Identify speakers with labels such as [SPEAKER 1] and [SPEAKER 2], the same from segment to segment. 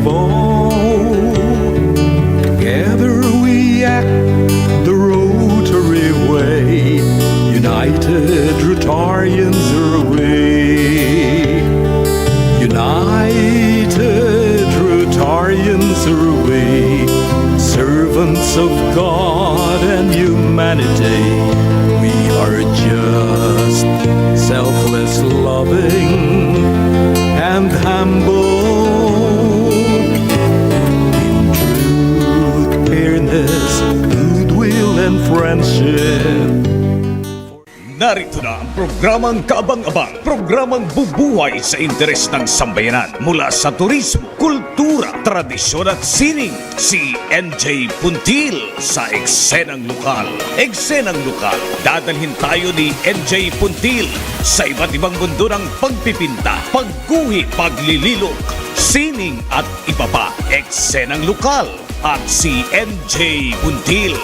[SPEAKER 1] foe. Together we act the rotary way. United Rotarians are we. United Rotarians are we. Servants of God and humanity. We are just selfless, loving, and humble. In truth, fairness, goodwill, and friendship.
[SPEAKER 2] Narito na ang programang kaabang-abang, programang bubuhay sa interes ng sambayanan mula sa turismo, kultura, tradisyon at sining. Si NJ Puntil sa Eksenang Lokal. Eksenang Lokal, dadalhin tayo ni NJ Puntil sa iba't ibang mundo ng pagpipinta, pagguhit, paglililok, sining at iba pa. Eksenang Lokal at si NJ Puntil.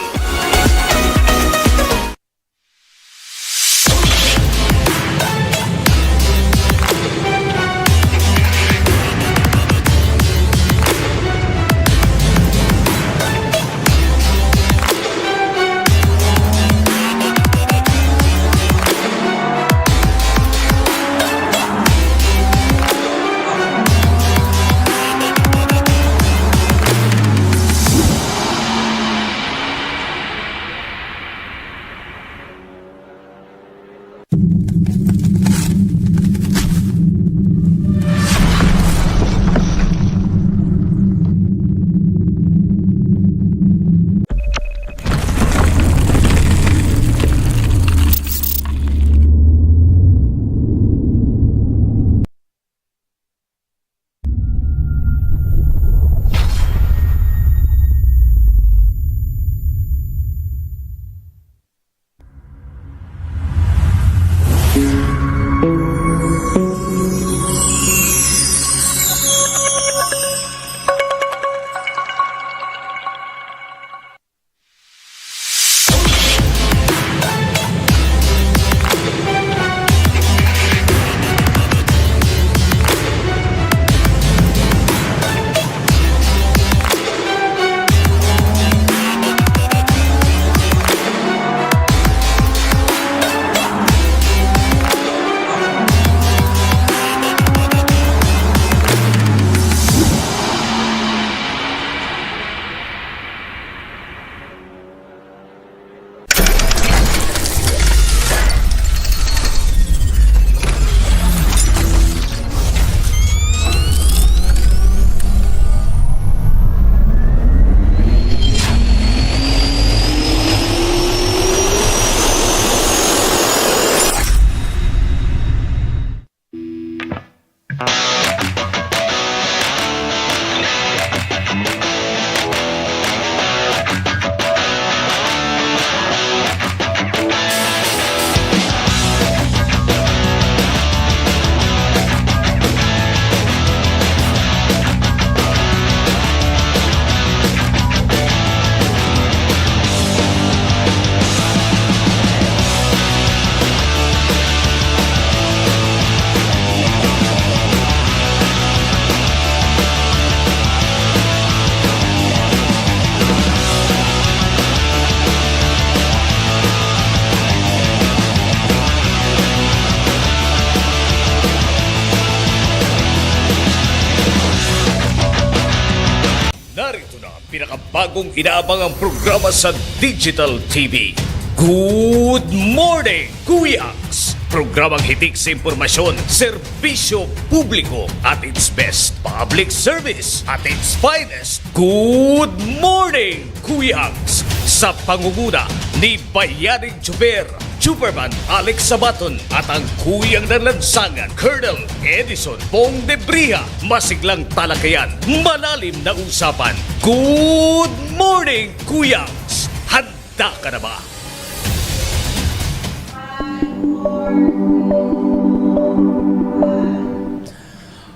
[SPEAKER 2] Pinakabagong inaabangang programa sa Digital TV. Good Morning, Kuyaks! Programang hitik sa impormasyon, serbisyo publiko at its best. Public service at its finest. Good Morning, Kuyaks! Sa pangunguna ni Bayaning Chuper, Superman Alex Sabaton at ang kuyang ng lansangan, Colonel Edison Pong Debria. Masiglang talakayan, malalim na usapan. Good morning, Kuyaks! Handa ka na ba?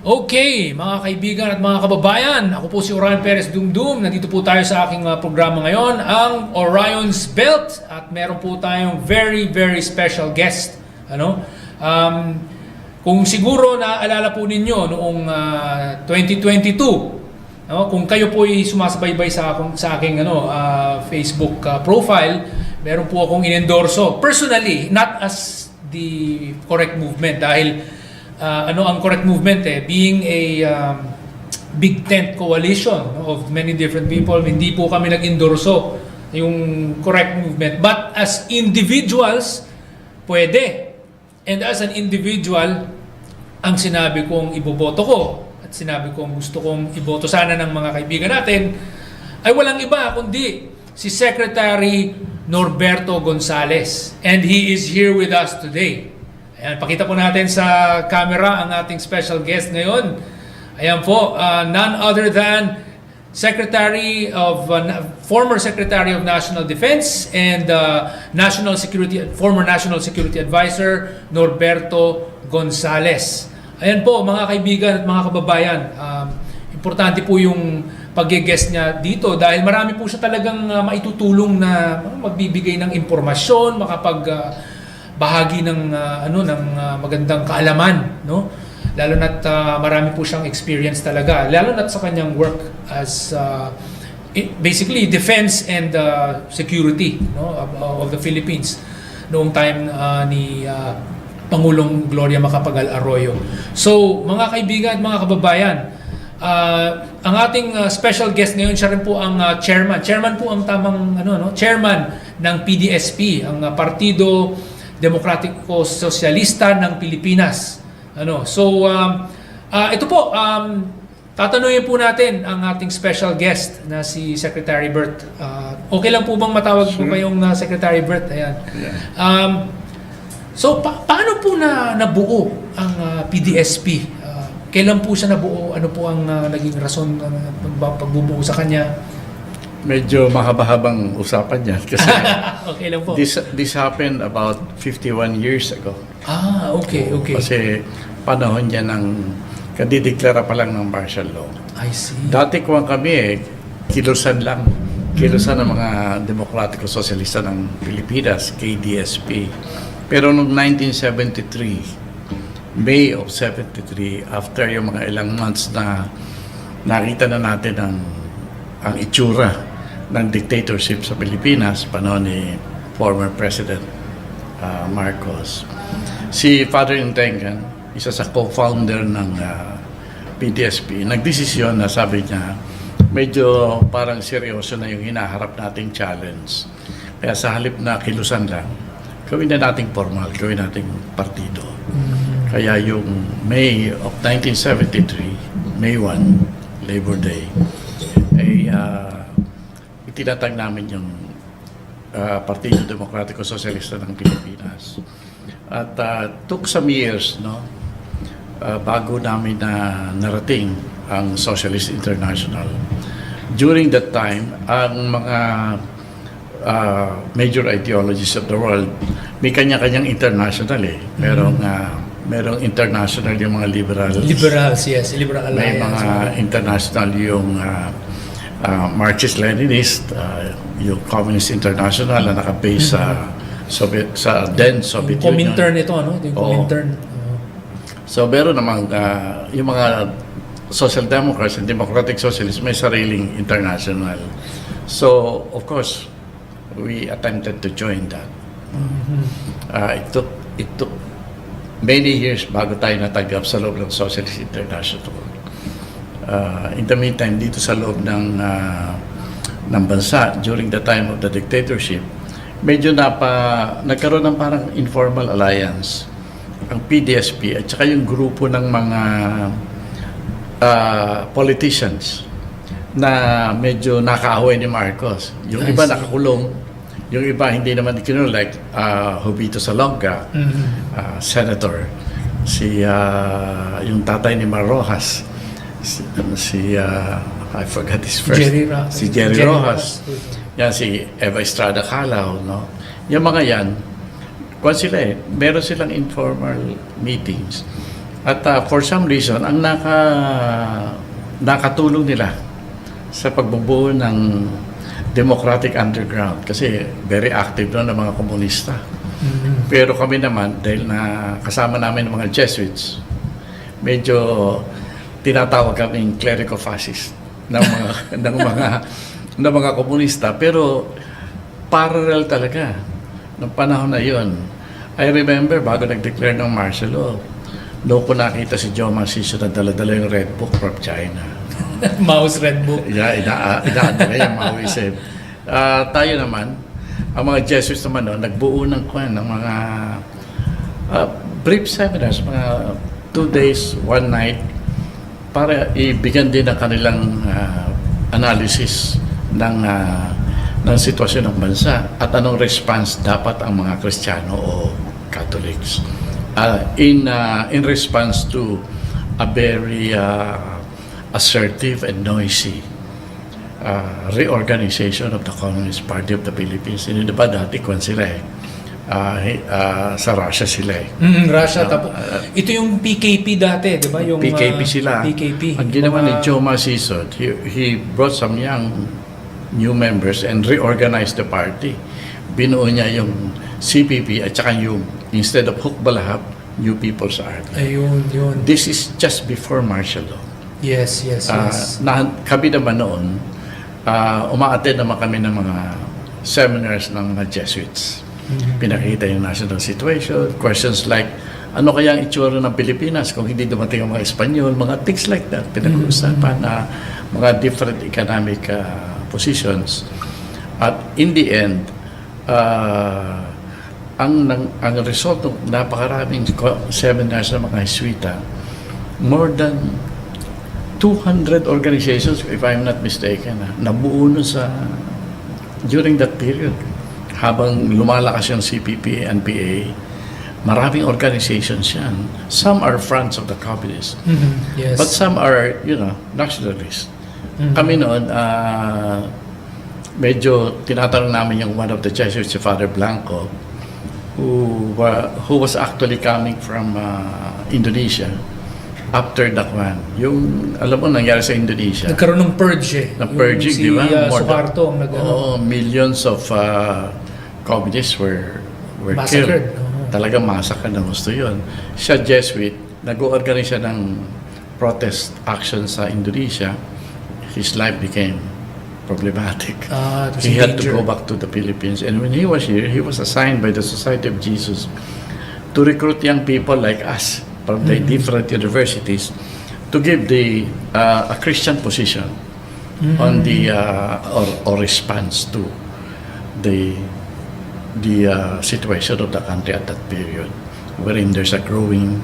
[SPEAKER 3] Okay, mga kaibigan at mga kababayan, ako po si Orion Perez Dumdum. Nandito po tayo sa aking programa ngayon, ang Orion's Belt. At meron po tayong very, very special guest. Kung siguro naaalala po ninyo, noong 2022, No? Kung kayo po ay sumasabay-bay sa aking Facebook profile, meron po akong inendorso personally, not as the correct movement dahil ang correct movement being a big tent coalition of many different people, hindi po kami nag-endorso yung correct movement, but as individuals pwede, and as an individual ang sinabi kong iboboto ko at sinabi kong gusto kong iboto sana ng mga kaibigan natin ay walang iba kundi si Secretary Norberto Gonzales, and he is here with us today. Ayan, pakita po natin sa camera ang ating special guest ngayon. Ayan po, none other than former Secretary of National Defense and former National Security Advisor Norberto Gonzales. Ayan po mga kaibigan at mga kababayan, importante po yung pag-guest niya dito dahil marami po siya talagang maitutulong na magbibigay ng impormasyon, bahagi ng magandang kaalaman, no? Lalo na't marami po siyang experience talaga, lalo na't sa kanyang work as basically defense and security, no, of the Philippines noong time ni Pangulong Gloria Macapagal Arroyo. So, mga kaibigan at mga kababayan, ang ating special guest ngayon, siya rin po ang chairman. Chairman po ang tamang chairman ng PDSP, ang Partido Demokratiko Sosyalista ng Pilipinas. Ito po, tatanungin po natin ang ating special guest na si Secretary Bert. Okay lang po bang matawag po kayong Secretary Bert? Ayan.
[SPEAKER 4] Yeah.
[SPEAKER 3] Paano po nabuo ang PDSP? Kailan po siya nabuo? Ano po ang naging rason ng pagbubuo sa kanya?
[SPEAKER 4] Medyo mahaba-habang usapan yan kasi
[SPEAKER 3] okay lang po.
[SPEAKER 4] This happened about 51 years ago.
[SPEAKER 3] Okay.
[SPEAKER 4] Kasi panahon niya ng kadideklara pa lang ng martial law.
[SPEAKER 3] I see.
[SPEAKER 4] Dati kami kilusan lang. Kilusan ng mga Demokratiko Sosyalista ng Pilipinas, KDSP. Pero noong 1973, May of 73, after yung mga ilang months na nakita na natin ang itsura ng dictatorship sa Pilipinas, panahon ni former President Marcos. Si Father Intengan, isa sa co-founder ng PDSP, nagdesisyon na sabi niya, medyo parang seryoso na yung hinaharap nating challenge. Kaya sa halip na kilusan lang, gawin na nating formal, gawin nating partido. Kaya yung May of 1973, May 1, Labor Day, ay itinatag namin yung Partido Demokratiko Sosyalista ng Pilipinas. At took some years, bago namin narating ang Socialist International. During that time, ang mga major ideologies of the world, may kanya-kanyang international merong international yung mga liberals.
[SPEAKER 3] Liberals, yes. Liberal Alliance.
[SPEAKER 4] May mga international yung Marxist-Leninist, yung Communist International na nakabase sa then Soviet Union.
[SPEAKER 3] Comintern ito, no? Yung Comintern.
[SPEAKER 4] So, meron namang yung mga Social Democrats and Democratic Socialists may sariling international. So, of course, we attempted to join that. It took many years bago tayo natanggap sa loob ng Socialist International. In the meantime, dito sa loob ng bansa, during the time of the dictatorship, medyo nagkaroon ng parang informal alliance ang PDSP at saka yung grupo ng mga politicians na medyo nakaaway ni Marcos. Yung iba nakakulong, yung iba hindi naman kinulong, like Jovito Salonga, senator, yung tatay ni Mar Rojas, I forgot his first, si Jerry Rojas. Yan, si Eva Estrada Calao, no? Yung mga yan, meron silang informal meetings. At for some reason, ang nakatulong nila sa pagbubuo ng Democratic Underground, kasi very active doon ang mga komunista. Pero kami naman, dahil kasama namin ng mga Jesuits, medyo tinatawag kaming clerico-fascist. ng mga komunista, pero parallel talaga ng panahon na yon. I remember bago nag-declare ng martial law, doon ko nakita si Joe Maciso na dala-dala yung Red Book from China.
[SPEAKER 3] Mao's Red Book.
[SPEAKER 4] Yeah, inaanda kaya Maoism. Tayo naman, ang mga Jesuits naman noon, nagbuo ng mga brief seminars, mga 2 days, 1 night, para ibigyan din ang kanilang analysis ng sitwasyon ng bansa at anong response dapat ang mga Kristiyano o Catholics in response to a very assertive and noisy reorganization of the Communist Party of the Philippines. Hindi ba dati kung sila sa Russia sila
[SPEAKER 3] Russia. Ito yung PKP dati, di ba? Yung
[SPEAKER 4] PKP sila.
[SPEAKER 3] PKP.
[SPEAKER 4] Ang ginawa ni Joe Maciso, he brought some young new members and reorganized the party. Binuo niya yung CPP at saka yung, instead of Hukbalahap, New People's Army.
[SPEAKER 3] Ayun, yun.
[SPEAKER 4] This is just before martial law.
[SPEAKER 3] Yes.
[SPEAKER 4] Kami naman noon, uma-attend naman kami ng mga seminars ng mga Jesuits. Pinakita yung national situation, questions like, ano kaya ang itsura ng Pilipinas kung hindi dumating ang mga Espanyol, mga things like that. Pinag-uusapan na mga different economic positions. At in the end, ang result ng napakaraming seminars ng mga Jesuita, more than 200 organizations, if I'm not mistaken, nabuo nun during that period. Habang lumalakas yung CPP and PA, maraming organizations yan. Some are fronts of the communists.
[SPEAKER 3] Yes.
[SPEAKER 4] But some are, nationalists. Kami noon, medyo tinatanong namin yung one of the Jesuits, si Father Blanco, who was actually coming from Indonesia after the Kwan. Yung, alam mo, nangyari sa Indonesia.
[SPEAKER 3] Nagkaroon ng purge
[SPEAKER 4] Purging, di ba?
[SPEAKER 3] Suharto ang
[SPEAKER 4] Millions of communists were
[SPEAKER 3] massacred.
[SPEAKER 4] killed. Talagang massacre na gusto yun. Siya, Jesuit, nag-organize siya ng protest action sa Indonesia. His life became problematic. He had to go back to the Philippines. And when he was here, he was assigned by the Society of Jesus to recruit young people like us from the different universities to give a Christian position on the or response to the situation of the country at that period, wherein there's a growing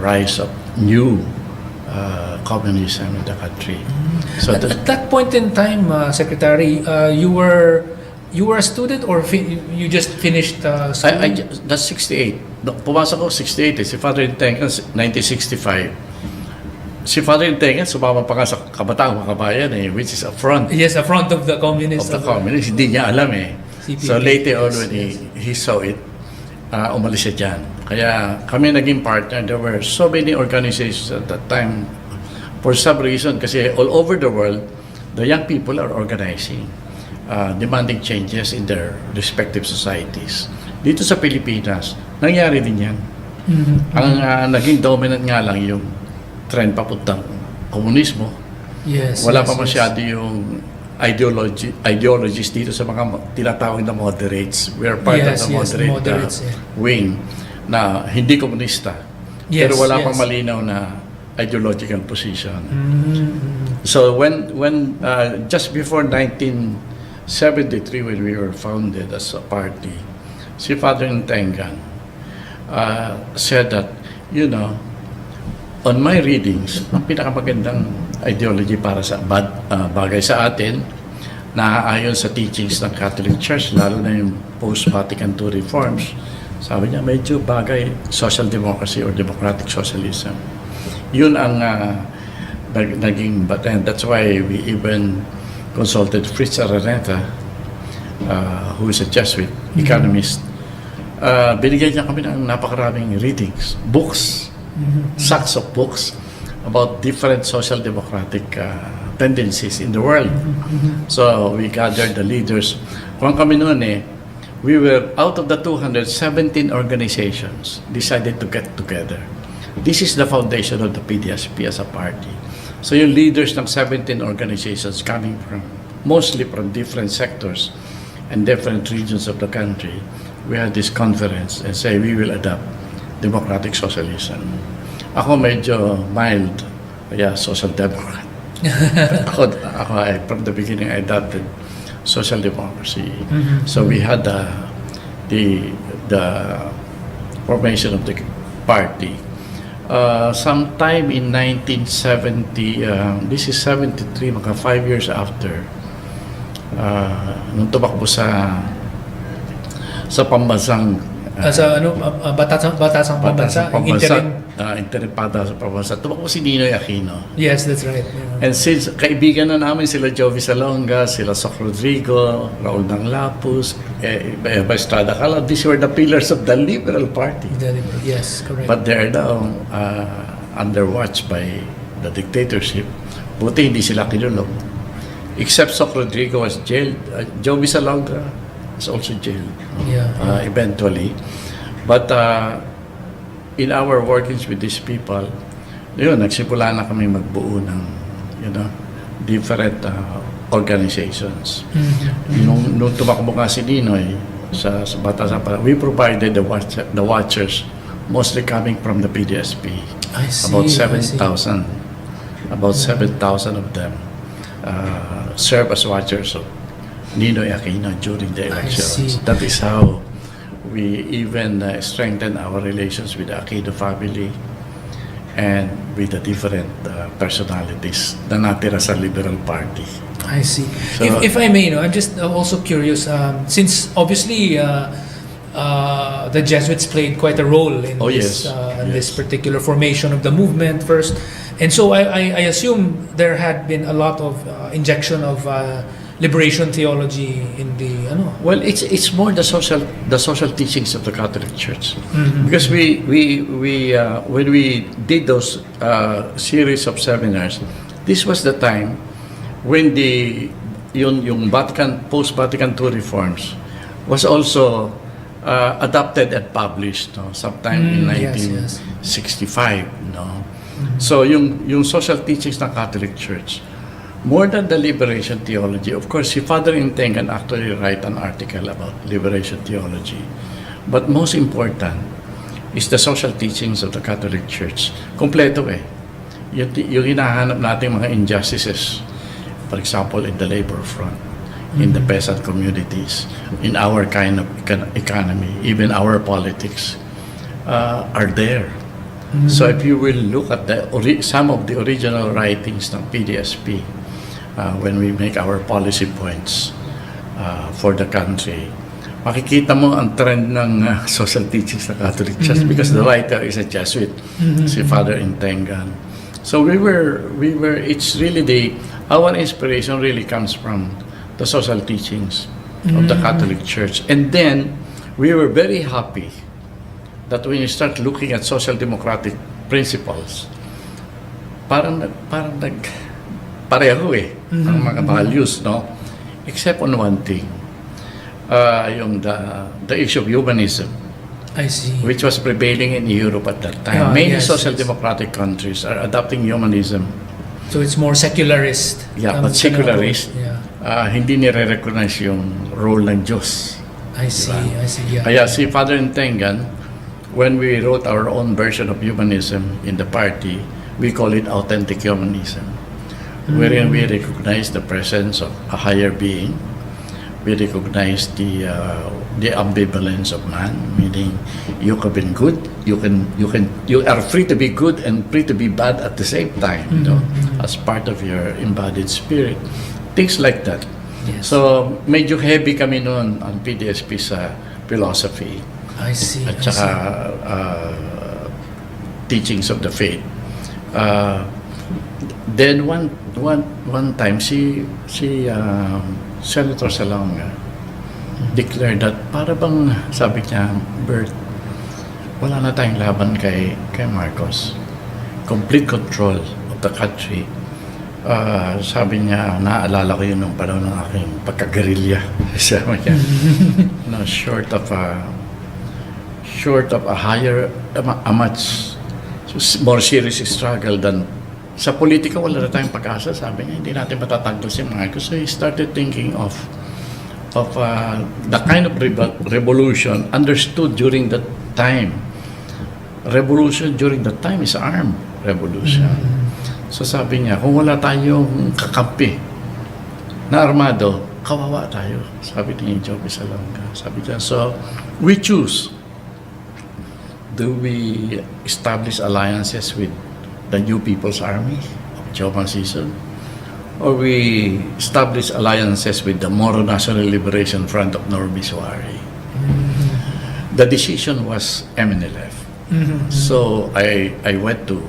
[SPEAKER 4] rise of new communism in the country. So
[SPEAKER 3] at that point in time, Secretary, you were a student or you just finished school?
[SPEAKER 4] That's 68. Pumasok ko 68 Si Father Intengan, 1965. Si Father Intengan, sumama pa nga sa Kabataang Makabayan which is a front.
[SPEAKER 3] Yes, a front of the communists.
[SPEAKER 4] Hindi niya alam
[SPEAKER 3] CPP.
[SPEAKER 4] So later on when he saw it, umalis siya dyan. Kaya kami naging partner. There were so many organizations at that time. For some reason, kasi all over the world, the young people are organizing, demanding changes in their respective societies. Dito sa Pilipinas, nangyari din yan. Ang naging dominant nga lang yung trend papuntang komunismo. Wala pa masyado yung ideologies dito sa mga tinatawag na moderates. We are part of the moderate wing na hindi komunista. Pero wala pang malinaw na ideological position. So when just before 1973, when we were founded as a party, si Father Intengan said that, on my readings, ang pinakamagandang ideology para sa bagay sa atin, naaayon sa teachings ng Catholic Church, lalo na yung post-Vatican II reforms, sabi niya, medyo bagay social democracy or democratic socialism. Yun ang naging batayan. That's why we even consulted Fritz Araneta, who is a Jesuit economist. Binigyan niya kami ng napakaraming readings, books, sacks of books about different social democratic tendencies in the world. So we gathered the leaders. Kung kami noon we were out of the 217 organizations decided to get together. This is the foundation of the PDSP as a party. So yung leaders ng 17 organizations coming mostly from different sectors and different regions of the country, we had this conference and say we will adopt democratic socialism. Ako medyo mild, kaya social democrat. ako from the beginning I adopted social democracy. So we had the formation of the party. Sometime in 1970, this is 73, mga 5 years after, nung tumakbo sa pambansang
[SPEAKER 3] batasang pambansa,
[SPEAKER 4] interim sa pambansa, tumakbo si Ninoy Aquino.
[SPEAKER 3] Yes, that's right. Yeah.
[SPEAKER 4] And since kaibigan na namin sila Jovi Salonga, sila Soc Rodrigo, Raul Ng Lapus, Estrada Cala, these were the pillars of the Liberal Party.
[SPEAKER 3] Yes, correct.
[SPEAKER 4] But they're now under watch by the dictatorship. Buti hindi sila kinulong. Except Soc Rodrigo was jailed. Jovi Salonga was also jailed eventually. But in our workings with these people, yun, nagsimula na kami magbuo ng, different organizations. Nung tumakbo nga si Ninoy sa Batasan, we provided the watchers, mostly coming from the PDSP.
[SPEAKER 3] I see,
[SPEAKER 4] about 7,000. About 7,000 of them serve as watchers of Ninoy Aquino during the elections. That is how we even strengthen our relations with the Aquino family and with the different personalities na natira sa Liberal Party.
[SPEAKER 3] I see.
[SPEAKER 4] So,
[SPEAKER 3] if I may, I'm just also curious, since obviously the Jesuits played quite a role in this particular formation of the movement first, and so I assume there had been a lot of injection of liberation theology in the
[SPEAKER 4] Well, it's more the social teachings of the Catholic Church, because we when we did those series of seminars, this was the time when yung post-Vatican II reforms was also adopted and published, sometime in 1965, So yung social teachings ng Catholic Church, more than the liberation theology, of course, si Father Inteng can actually write an article about liberation theology. But most important is the social teachings of the Catholic Church. Kompleto yung hinahanap nating mga injustices, for example, in the labor front, in the peasant communities, in our kind of economy, even our politics, are there. So if you will look at some of the original writings ng PDSP, when we make our policy points for the country, makikita mo ang trend ng social teachings ng Catholic Church, because the writer is a Jesuit, si Father Intengan. So it's really our inspiration really comes from the social teachings of the Catholic Church. And then we were very happy that when you start looking at social democratic principles, parang pareho ang mga values, except on one thing, yung the issue of humanism,
[SPEAKER 3] I see,
[SPEAKER 4] which was prevailing in Europe at that time. Many social democratic countries are adopting humanism.
[SPEAKER 3] So it's more secularist.
[SPEAKER 4] But secularist, hindi nire-recognize yung role ng Diyos.
[SPEAKER 3] I see.
[SPEAKER 4] Kaya si Father Intengan, when we wrote our own version of humanism in the party, we call it authentic humanism, wherein we recognize the presence of a higher being. We recognize the ambivalence of man, meaning you can be good, you are free to be good and free to be bad at the same time, as part of your embodied spirit, things like that.
[SPEAKER 3] Yes.
[SPEAKER 4] So medyo heavy kami noon ang PDSP sa philosophy.
[SPEAKER 3] I see.
[SPEAKER 4] At saka teachings of the faith. Then one time si Senator Salonga declared that para bang, sabi niya, Bert, wala na tayong laban kay Marcos. Complete control of the country. Sabi niya, naaalala ko yun nung panahon ng aking pagka-guerrilla. Sabi niya, short of a much more serious struggle than sa politika wala na tayong pag-asa, sabi niya, hindi natin matatanggal si Marcos. So he started thinking of the kind of revolution understood during that time. Revolution during that time is armed revolution. So sabi niya, kung wala tayong kakampi na armado, kawawa tayo. Sabi ni Joby Salonga. Sabi niya, so we choose. Do we establish alliances with the New People's Army of Jovan Season? Or we establish alliances with the Moro National Liberation Front of Normiswari? The decision was MNLF. So I went to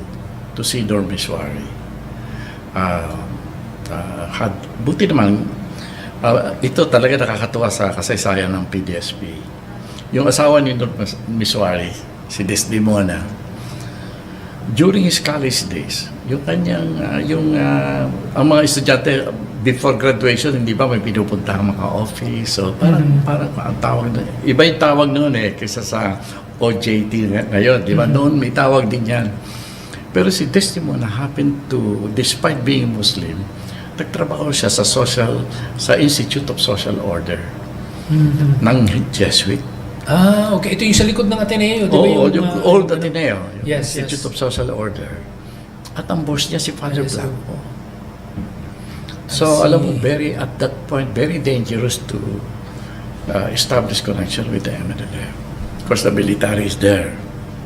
[SPEAKER 4] see Normiswari. Buti naman, ito talaga nakakatuwa sa kasaysayan ng PDSP. Yung asawa ni Normiswari, si Desdemona, during his college days, yung kanyang, ang mga estudyante before graduation, hindi ba may pinupunta ang mga office, so parang ang tawag na, iba yung tawag noon kaysa sa OJT ngayon, di ba? Noon may tawag din yan. Pero si Desdemona happened to, despite being Muslim, nagtrabaho siya sa Institute of Social Order ng Jesuit.
[SPEAKER 3] Okay. Ito yung sa likod ng Ateneo, di ba?
[SPEAKER 4] Oo, yung old Ateneo, yung
[SPEAKER 3] Yes,
[SPEAKER 4] Institute
[SPEAKER 3] yes.
[SPEAKER 4] of Social Order. At ang boss niya si Father
[SPEAKER 3] Yes,
[SPEAKER 4] Blanco. So, alam mo, at that point, very dangerous to establish connection with the MNLF. Of course, the military is there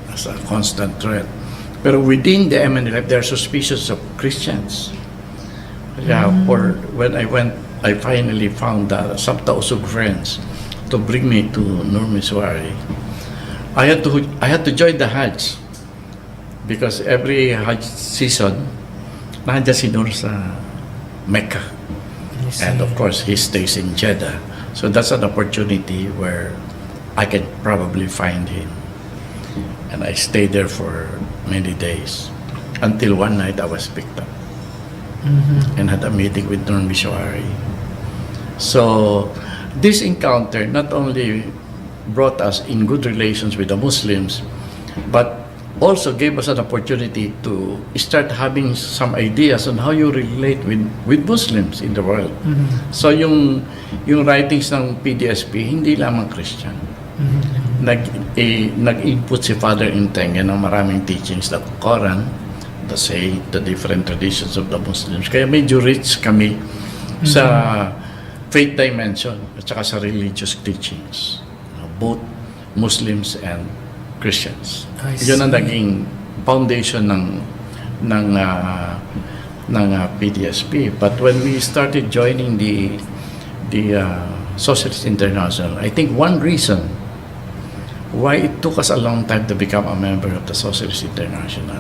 [SPEAKER 4] as a constant threat. Pero within the MNLF, they're suspicious of Christians. Yeah, or when I went, I finally found some Tausug friends to bring me to Normiswari. I had to join the Hajj because every Hajj season, nandiyan si Nur sa Mecca. And of course, he stays in Jeddah. So that's an opportunity where I can probably find him. And I stayed there for many days until one night I was picked up and had a meeting with Normiswari. So this encounter not only brought us in good relations with the Muslims, but also gave us an opportunity to start having some ideas on how you relate with Muslims in the world. So yung writings ng PDSP, hindi lamang Christian. Nag-input si Father Intengen ng maraming teachings, the Quran, the say, the different traditions of the Muslims. Kaya medyo rich kami sa faith dimension at saka sa religious teachings, both Muslims and Christians. Yun ang naging foundation ng PDSP. But when we started joining the Socialist International, I think one reason why it took us a long time to become a member of the Socialist International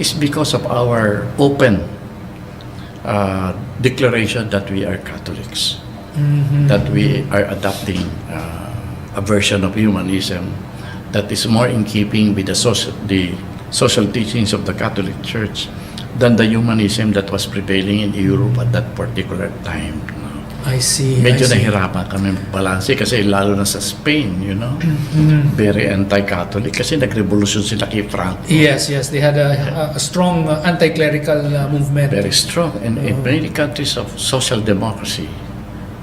[SPEAKER 4] is because of our open declaration that we are Catholics, that we are adopting a version of humanism that is more in keeping with the social teachings of the Catholic Church than the humanism that was prevailing in Europe at that particular time.
[SPEAKER 3] I see.
[SPEAKER 4] Medyo nahirapan kami magbalanse kasi lalo na sa Spain, very anti-Catholic kasi nagrevolusyon sila kay Franco.
[SPEAKER 3] Yes, they had a strong anti-clerical movement.
[SPEAKER 4] Very strong. And in many countries of social democracy,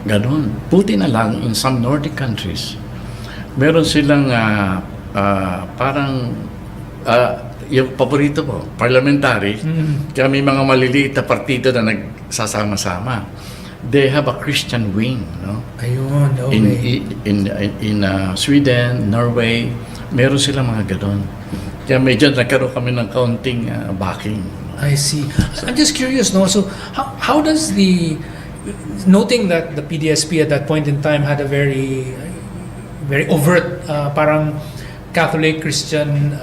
[SPEAKER 4] ganun. Buti na lang in some Nordic countries, meron silang parang yung paborito mo, parliamentary, kaya may mga maliliit na partido na nagsasama-sama. They have a Christian wing, no?
[SPEAKER 3] Ayun, okay.
[SPEAKER 4] In Sweden, Norway, meron silang mga ganon. Kaya medyo nagkaroon kami ng kaunting backing.
[SPEAKER 3] I see. I'm just curious, no? So how does noting that the PDSP at that point in time had a very overt parang Catholic Christian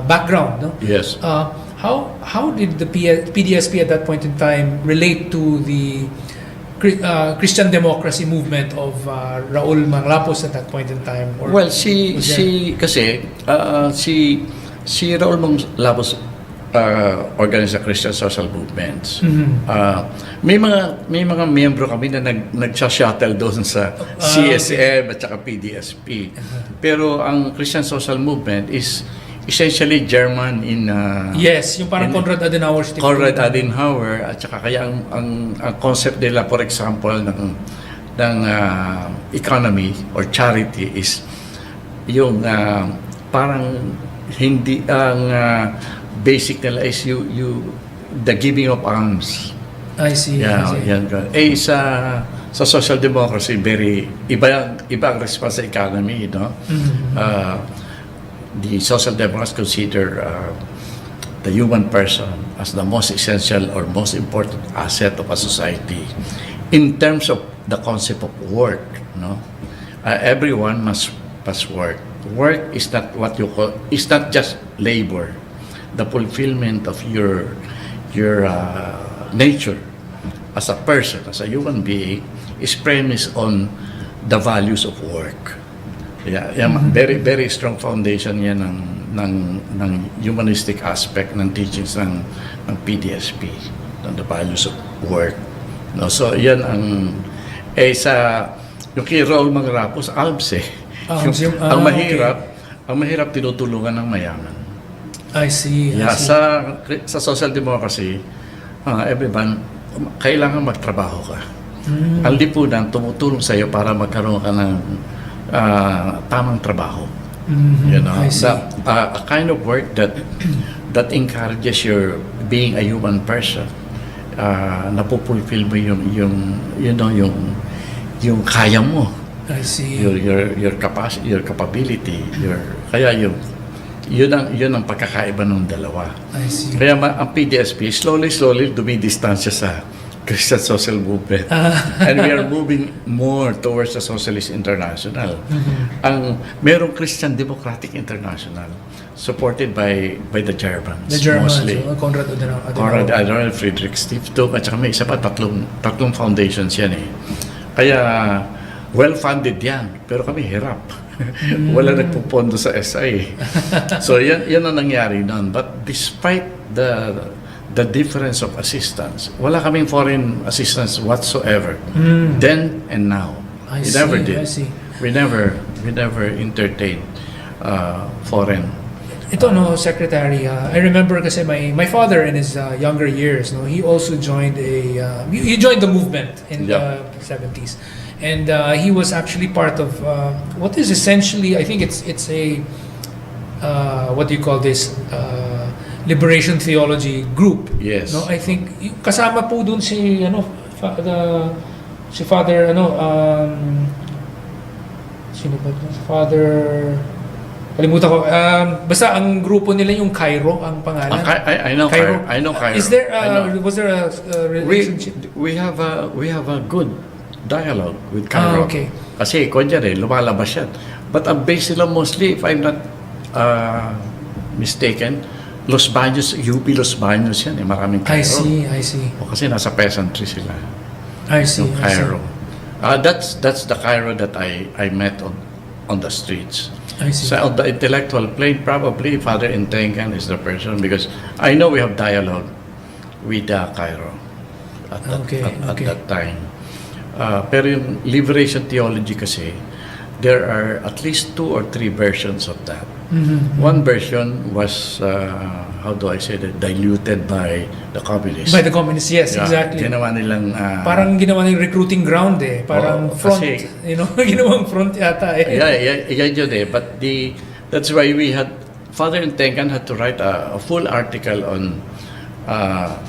[SPEAKER 3] background, no?
[SPEAKER 4] Yes.
[SPEAKER 3] How did the PDSP at that point in time relate to the Christian democracy movement of Raul Manglapos at that point in time?
[SPEAKER 4] Well, si Raul Manglapos organized a Christian social movements. May mga miyembro kami na nag-shuttle doon sa CSM at saka PDSP. Pero ang Christian social movement is essentially German in
[SPEAKER 3] Yes, yung parang
[SPEAKER 4] in-
[SPEAKER 3] Konrad Adenauer Stiftung.
[SPEAKER 4] Konrad Adenauer, at saka kaya ang concept nila, for example, ng economy or charity is yung parang hindi ang basic nila is the giving of alms.
[SPEAKER 3] I see. I see.
[SPEAKER 4] Yan. Sa social democracy, iba ang response sa economy, no? The social democrats consider the human person as the most essential or most important asset of a society in terms of the concept of work, no? Everyone must work. Work is not what you call, it's not just labor. The fulfillment of your nature as a person, as a human being, is premised on the values of work. Very very strong foundation yan ng humanistic aspect ng teachings ng PDSP, the values of work. No, so yan ang yung kay Raul Mangrapos, alms eh. Ang mahirap tinutulungan ng mayaman.
[SPEAKER 3] I see. I see.
[SPEAKER 4] Sa social democracy, everyone kailangan magtrabaho ka. Ang lipunan tumutulong sa iyo para magkaroon ka ng tamang trabaho. You know,
[SPEAKER 3] I see.
[SPEAKER 4] a kind of work that encourages your being a human person. Napupulfill mo yung kaya mo.
[SPEAKER 3] I see.
[SPEAKER 4] Your capacity, your capability, kaya yun ang pagkakaiba ng dalawa.
[SPEAKER 3] I see.
[SPEAKER 4] Kaya ang PDSP slowly dumidistansya sa Christian Social Movement. And we are moving more towards the Socialist International. Merong Christian Democratic International supported by the Germans.
[SPEAKER 3] The Germans,
[SPEAKER 4] mostly.
[SPEAKER 3] Konrad Adenauer.
[SPEAKER 4] Konrad Adenauer, Friedrich Stiftung, at saka may isa pa, tatlong foundations yan eh. Kaya well-funded yan, pero kami hirap. Wala nagpupondo sa SI. So yan ang nangyari noon. But despite the difference of assistance, wala kaming foreign assistance whatsoever. Then and now.
[SPEAKER 3] I
[SPEAKER 4] We never
[SPEAKER 3] see,
[SPEAKER 4] did.
[SPEAKER 3] I see.
[SPEAKER 4] We never entertained foreign.
[SPEAKER 3] Ito no, Secretary, I remember kasi my father in his younger years, no, he also joined he joined the movement in the 70s. And he was actually part of what is essentially, I think it's a what do you call this, liberation theology group.
[SPEAKER 4] Yes.
[SPEAKER 3] No, I think kasama po dun si si Father sino ba ito? Father, kalimutan ko. Basta ang grupo nila yung Cairo ang pangalan.
[SPEAKER 4] I know Cairo. I know Cairo.
[SPEAKER 3] Is there
[SPEAKER 4] I know.
[SPEAKER 3] was there a relationship?
[SPEAKER 4] We have a good dialogue with Cairo.
[SPEAKER 3] Okay.
[SPEAKER 4] Kasi kunyari, lumalabas yan. But ang base nila mostly, if I'm not mistaken, Los Baños, UP Los Baños yan eh. Maraming Cairo.
[SPEAKER 3] I see.
[SPEAKER 4] O kasi nasa peasantry sila.
[SPEAKER 3] I see.
[SPEAKER 4] Yung Cairo. That's the Cairo that I met on the streets.
[SPEAKER 3] I see.
[SPEAKER 4] So on the intellectual plane, probably Father Intengan is the person because I know we have dialogue with Cairo at that time. Pero yung liberation theology kasi, there are at least 2 or 3 versions of that. One version was, how do I say that, diluted by the communists.
[SPEAKER 3] By the communists, yes, exactly.
[SPEAKER 4] Ginawa nilang...
[SPEAKER 3] parang ginawa nilang recruiting ground eh. Parang front,
[SPEAKER 4] kasi,
[SPEAKER 3] ginawang front yata eh.
[SPEAKER 4] Yan yun eh. But that's why we had, Father Intengan had to write a full article on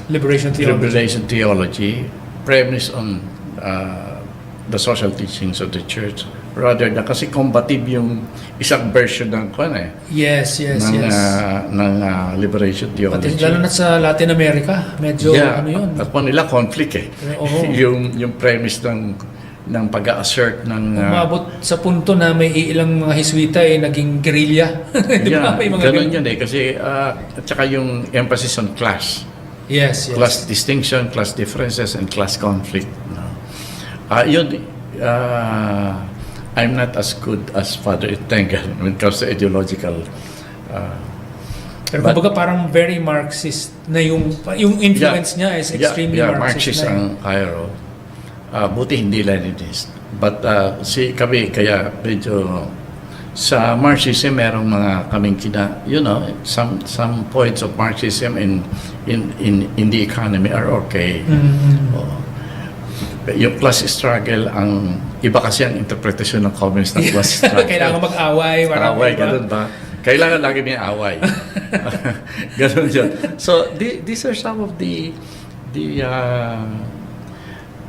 [SPEAKER 3] Liberation theology.
[SPEAKER 4] premised on the social teachings of the church rather than kasi combative yung isang version ng
[SPEAKER 3] Yes.
[SPEAKER 4] ng liberation theology.
[SPEAKER 3] Pati lalo na sa Latin America, medyo yun.
[SPEAKER 4] At nila conflict eh. yung premise ng pag-assert ng
[SPEAKER 3] umabot sa punto na may ilang mga Hiswita naging guerrilla. Di ba? May mga
[SPEAKER 4] ganun yun eh kasi at saka yung emphasis on class.
[SPEAKER 3] Yes.
[SPEAKER 4] Class distinction, class differences, and class conflict. No? I'm not as good as Father Intengan when it comes to ideological.
[SPEAKER 3] Pero kumbaga parang very Marxist na yung influence niya is extremely Marxist.
[SPEAKER 4] Marxist ang Cairo. Buti hindi Leninist. But kami kaya medyo Sa Marxism, merong mga kaming some points of Marxism in the economy are okay. Oo. Yung class struggle, ang iba kasi ang interpretasyon ng communist ng class struggle.
[SPEAKER 3] Kailangan mag-away.
[SPEAKER 4] Away, ganun ba? Kailangan lagi may away. Ganun yun. So, these are some of the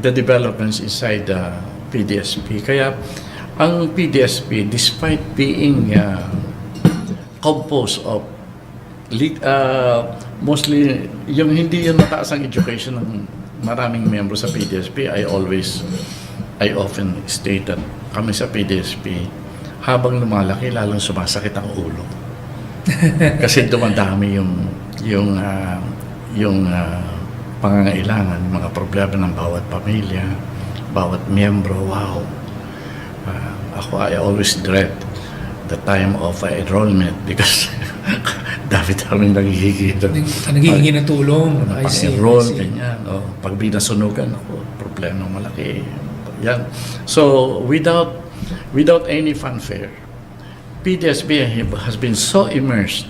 [SPEAKER 4] developments inside the PDSP. Kaya, ang PDSP, despite being composed of mostly, yung hindi yung mataas ang education ng maraming miyembro sa PDSP, I often state that kami sa PDSP, habang lumalaki, lalong sumasakit ang ulo. Kasi dumadami yung pangangailangan, mga problema ng bawat pamilya, bawat miyembro. Wow! I always dread the time of enrollment because dami
[SPEAKER 3] naghihingi ng tulong. I see.
[SPEAKER 4] Pag-enroll, ganyan. Pag binasunugan, problema malaki. Yan. So, without any fanfare, PDSB has been so immersed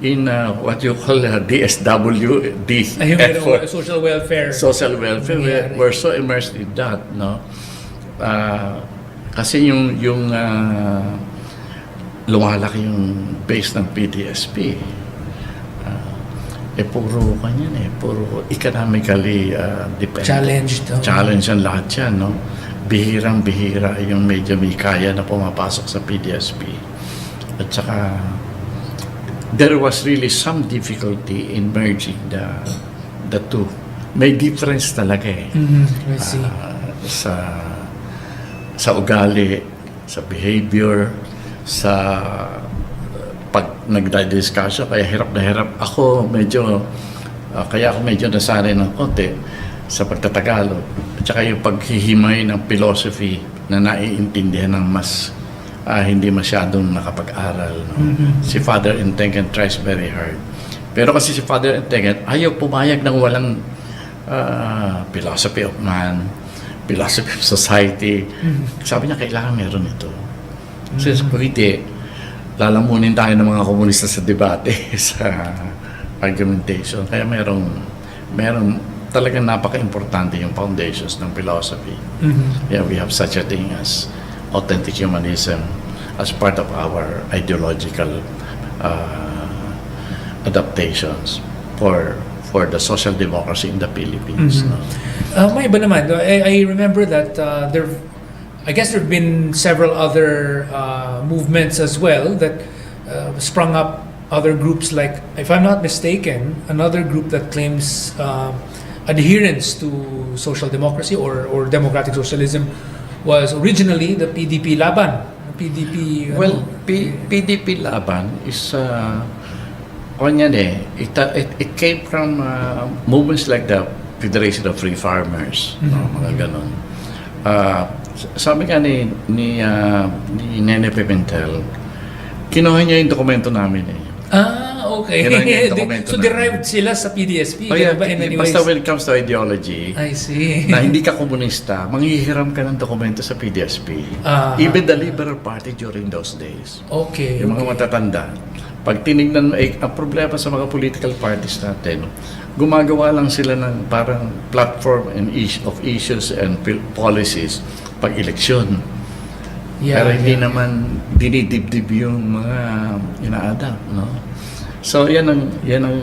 [SPEAKER 4] in what you call DSWD effort.
[SPEAKER 3] Social welfare.
[SPEAKER 4] Social welfare. We're so immersed in that, no? Kasi yung lumalaki yung base ng PDSP, puro economically dependent. Challenge ang lahat yan, no? Bihirang-bihira yung medyo may kaya na pumapasok sa PDSP. At saka, there was really some difficulty in merging the two. May difference talaga eh.
[SPEAKER 3] I see.
[SPEAKER 4] Sa ugali, sa behavior, sa pag nagdadiscussion, kaya hirap na hirap. Kaya ako medyo nasanay ng konti sa pagtatagalog. At saka yung paghihimay ng philosophy na naiintindihan ng mas hindi masyadong nakapag-aral. No? Si Father Entengen tries very hard. Pero kasi si Father Entengen ayaw pumayag ng walang philosophy of man, philosophy of society. Sabi niya, kailangan meron ito. Kasi kung hindi, lalamunin tayo ng mga komunista sa debate, sa argumentation. Kaya meron talagang napaka-importante yung foundations ng philosophy. Yeah, we have such a thing as authentic humanism as part of our ideological adaptations for the social democracy in the Philippines. No?
[SPEAKER 3] May iba naman. I remember that I guess there have been several other movements as well that sprung up, other groups like, if I'm not mistaken, another group that claims adherence to social democracy or democratic socialism was originally the PDP Laban. PDP.
[SPEAKER 4] PDP Laban is it came from movements like the Federation of Free Farmers, mga ganon. Sabi nga ni Nene Pimentel, kinuha niya yung dokumento namin eh.
[SPEAKER 3] Okay. So derived sila sa PDSP.
[SPEAKER 4] Basta when it comes to ideology,
[SPEAKER 3] I see.
[SPEAKER 4] na hindi ka komunista, manghihiram ka ng dokumento sa PDSP. Even the Liberal Party during those days.
[SPEAKER 3] Okay.
[SPEAKER 4] Yung mga matatanda. Pag tinignan, ang problema sa mga political parties natin, gumagawa lang sila ng parang platform of issues and policies pag eleksyon. Pero hindi naman dinidibdib yung mga ina-adapt, no? So, yan ang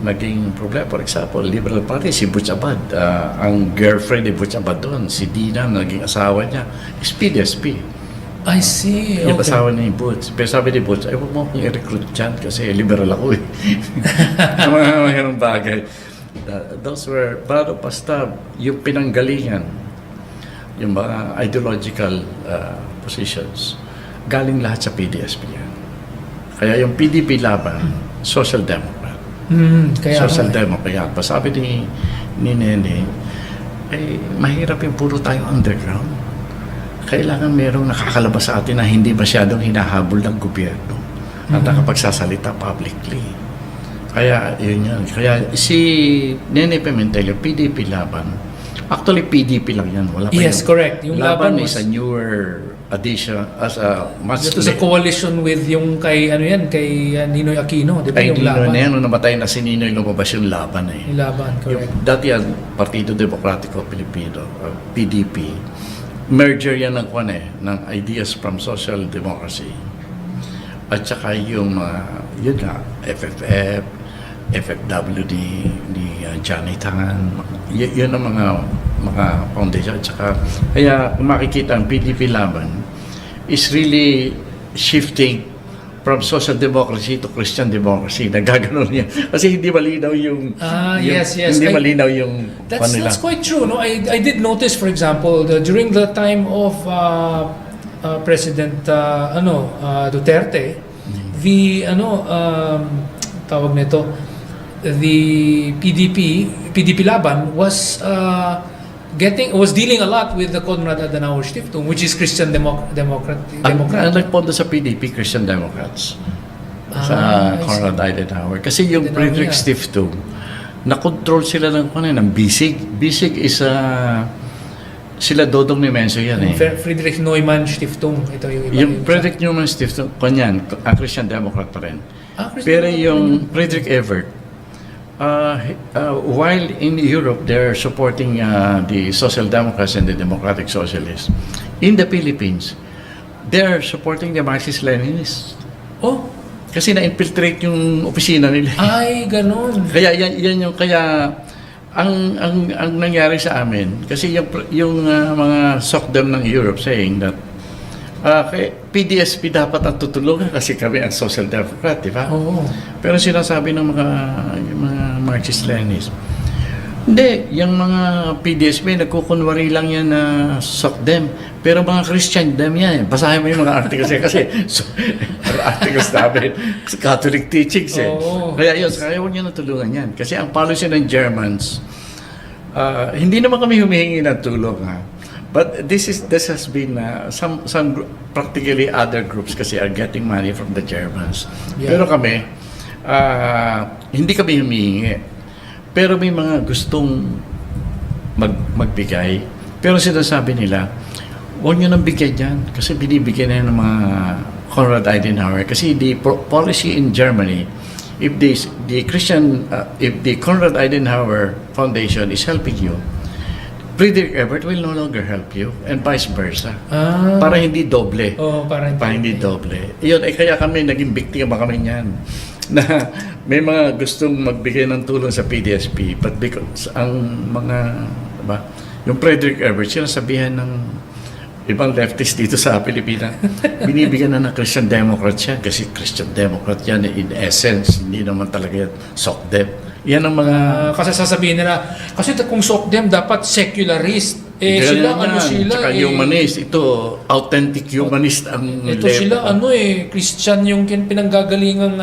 [SPEAKER 4] naging problema. For example, Liberal Party, si Butch Abad, ang girlfriend ni Butch Abad doon, si Dina, naging asawa niya, is PDSP.
[SPEAKER 3] I see.
[SPEAKER 4] Yung asawa ni Butch. Pero sabi ni Butch, huwag mo akong i-recruit dyan kasi liberal ako eh. Mga bagay. Those were, pero basta yung pinanggalingan, yung mga ideological positions, galing lahat sa PDSP yan. Kaya yung PDP Laban, Social Democrat. Social Democrat. Sabi ni Nene, mahirap yung puro tayo underground. Kailangan merong nakakalabas sa atin na hindi masyadong hinahabol ng gobyerno at nakapagsasalita publicly. Kaya yun yan. Kaya si Nene Pimentel, yung PDP Laban, actually PDP lang yan. Wala pa
[SPEAKER 3] correct.
[SPEAKER 4] Yung Laban is a newer addition, as a much
[SPEAKER 3] Ito sa coalition with yung kay Ninoy Aquino, di ba
[SPEAKER 4] ay
[SPEAKER 3] yung
[SPEAKER 4] Ninoy
[SPEAKER 3] laban?
[SPEAKER 4] na yan, nung namatay na si Ninoy, lumabas yung laban eh.
[SPEAKER 3] Yung laban,
[SPEAKER 4] Yung,
[SPEAKER 3] correct.
[SPEAKER 4] dati yan, Partido Demokratiko Pilipino, PDP. Merger yan ng ng ideas from social democracy. At saka yung yun nga, FFF, FFW ni Johnny Tan, yun ang mga foundation. At saka, kaya kung makikita ang PDP laban is really shifting from social democracy to Christian democracy. Nagaganon yan. Kasi hindi malinaw yung...
[SPEAKER 3] Yes.
[SPEAKER 4] Hindi malinaw yung...
[SPEAKER 3] That's quite true. No, I did notice, for example, during the time of President Duterte, the tawag nito, the PDP laban was dealing a lot with the Konrad Adenauer Stiftung, which is Christian Democrat.
[SPEAKER 4] Ang nagpondo sa PDP, Christian Democrats. Sa Konrad Adenauer. Kasi yung Friedrich Stiftung, na-control sila ng BISIG. BISIG is sila Dodong ni Menso yan eh.
[SPEAKER 3] Friedrich Neumann Stiftung. Ito yung iba.
[SPEAKER 4] Yung Friedrich Neumann Stiftung, kanyan, Christian Democrat pa rin.
[SPEAKER 3] Christian
[SPEAKER 4] Pero yung Friedrich Ebert, while in Europe they're supporting the Social Democrats and the Democratic Socialists, in the Philippines, they're supporting the Marxist-Leninists.
[SPEAKER 3] Oh,
[SPEAKER 4] Kasi na-infiltrate yung opisina nila.
[SPEAKER 3] ay, ganun.
[SPEAKER 4] Kaya yan yung ang nangyari sa amin kasi yung mga SOCDEM ng Europe saying that PDSP dapat ang tutulungan kasi kami ang Social Democrat, di ba?
[SPEAKER 3] Oo.
[SPEAKER 4] Pero sinasabi ng yung mga Marxist-Leninists, hindi, yung mga PDSP, nagkukunwari lang yan na SOCDEM. Pero mga Christian dem yan. Basahin mo yung mga articles kasi mga articles namin, Catholic teachings eh.
[SPEAKER 3] Oo.
[SPEAKER 4] Kaya yun, kaya huwag niyo natulungan yan. Kasi ang policy ng Germans, hindi naman kami humihingi ng tulong ha. But this has been some practically other groups kasi are getting money from the Germans.
[SPEAKER 3] Yeah.
[SPEAKER 4] Pero kami, hindi kami humihingi. Pero may mga gustong magbigay. Pero sinasabi nila, huwag nyo nang bigay dyan. Kasi binibigyan na ng mga Konrad Adenauer. Kasi the policy in Germany, if the Konrad Adenauer Foundation is helping you, Friedrich Ebert will no longer help you and vice versa. Para hindi doble.
[SPEAKER 3] Oo, para
[SPEAKER 4] hindi doble. Iyon, kaya kami naging biktima kami niyan. Na may mga gustong magbigay ng tulong sa PDSP but because ang mga diba, yung Friedrich Ebert sinasabihan ng ibang leftist dito sa Pilipinas binibigyan na ng Christian Democrat yan kasi Christian Democrat yan in essence hindi naman talaga yan SOCDEM yan ang mga
[SPEAKER 3] kasi sasabihin nila kasi kung SOCDEM dapat secularist sila
[SPEAKER 4] tsaka humanist ito authentic humanist ang
[SPEAKER 3] ito sila Christian yung pinanggagalingang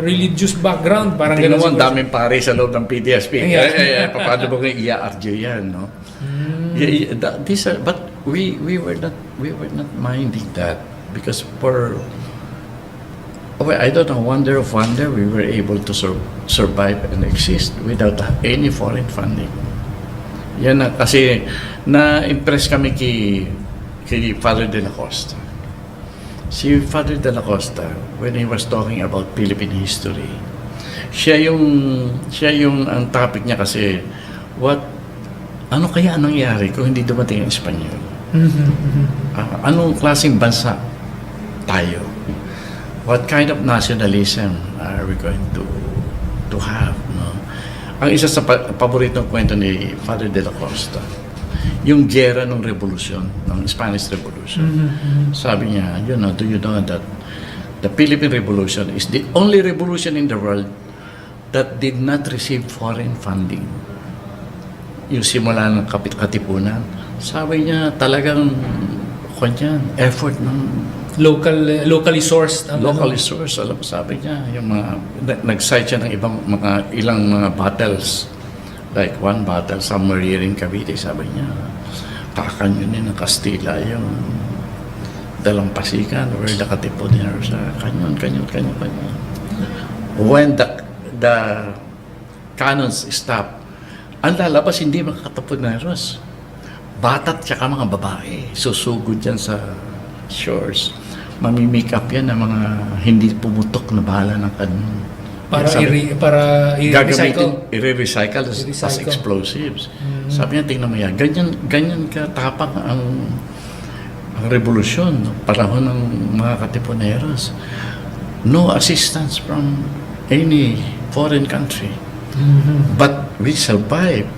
[SPEAKER 3] religious background parang
[SPEAKER 4] tingnan mo
[SPEAKER 3] ganun
[SPEAKER 4] ang daming pare sa loob ng PDSP paano ba ngayon i-argue yan no? But we were not minding that because I don't know, wonder of wonder, we were able to survive and exist without any foreign funding. Yan na, kasi na-impress kami kay Father de la Costa. Si Father de la Costa, when he was talking about Philippine history, siya yung ang topic niya kasi, ano kaya nangyari kung hindi dumating ang Espanyol? Anong klaseng bansa tayo? What kind of nationalism are we going to have? No? Ang isa sa paboritong kwento ni Father de la Costa, yung gera ng revolution, ng Spanish Revolution. Sabi niya, do you know that the Philippine Revolution is the only revolution in the world that did not receive foreign funding? Yung simula ng katipunan, sabi niya talagang effort ng
[SPEAKER 3] locally sourced
[SPEAKER 4] alam mo sabi niya yung mga nag-cite siya ng ilang mga battles like one battle somewhere here in Cavite sabi niya kakanyunin ng Kastila yung dalampasikan where the Katipunan sa kanyon when the cannons stop ang lalabas hindi mga Katipuneros batat tsaka mga babae susugod yan sa shores, mamimake up yan ng mga hindi pumutok na bahala ng kanong.
[SPEAKER 3] Para i-recycle.
[SPEAKER 4] I-recycle as explosives. Sabi niya, tingnan mo yan, ganyan katapang ang revolusyon, panahon ng mga katipuneros. No assistance from any foreign country. But we survived.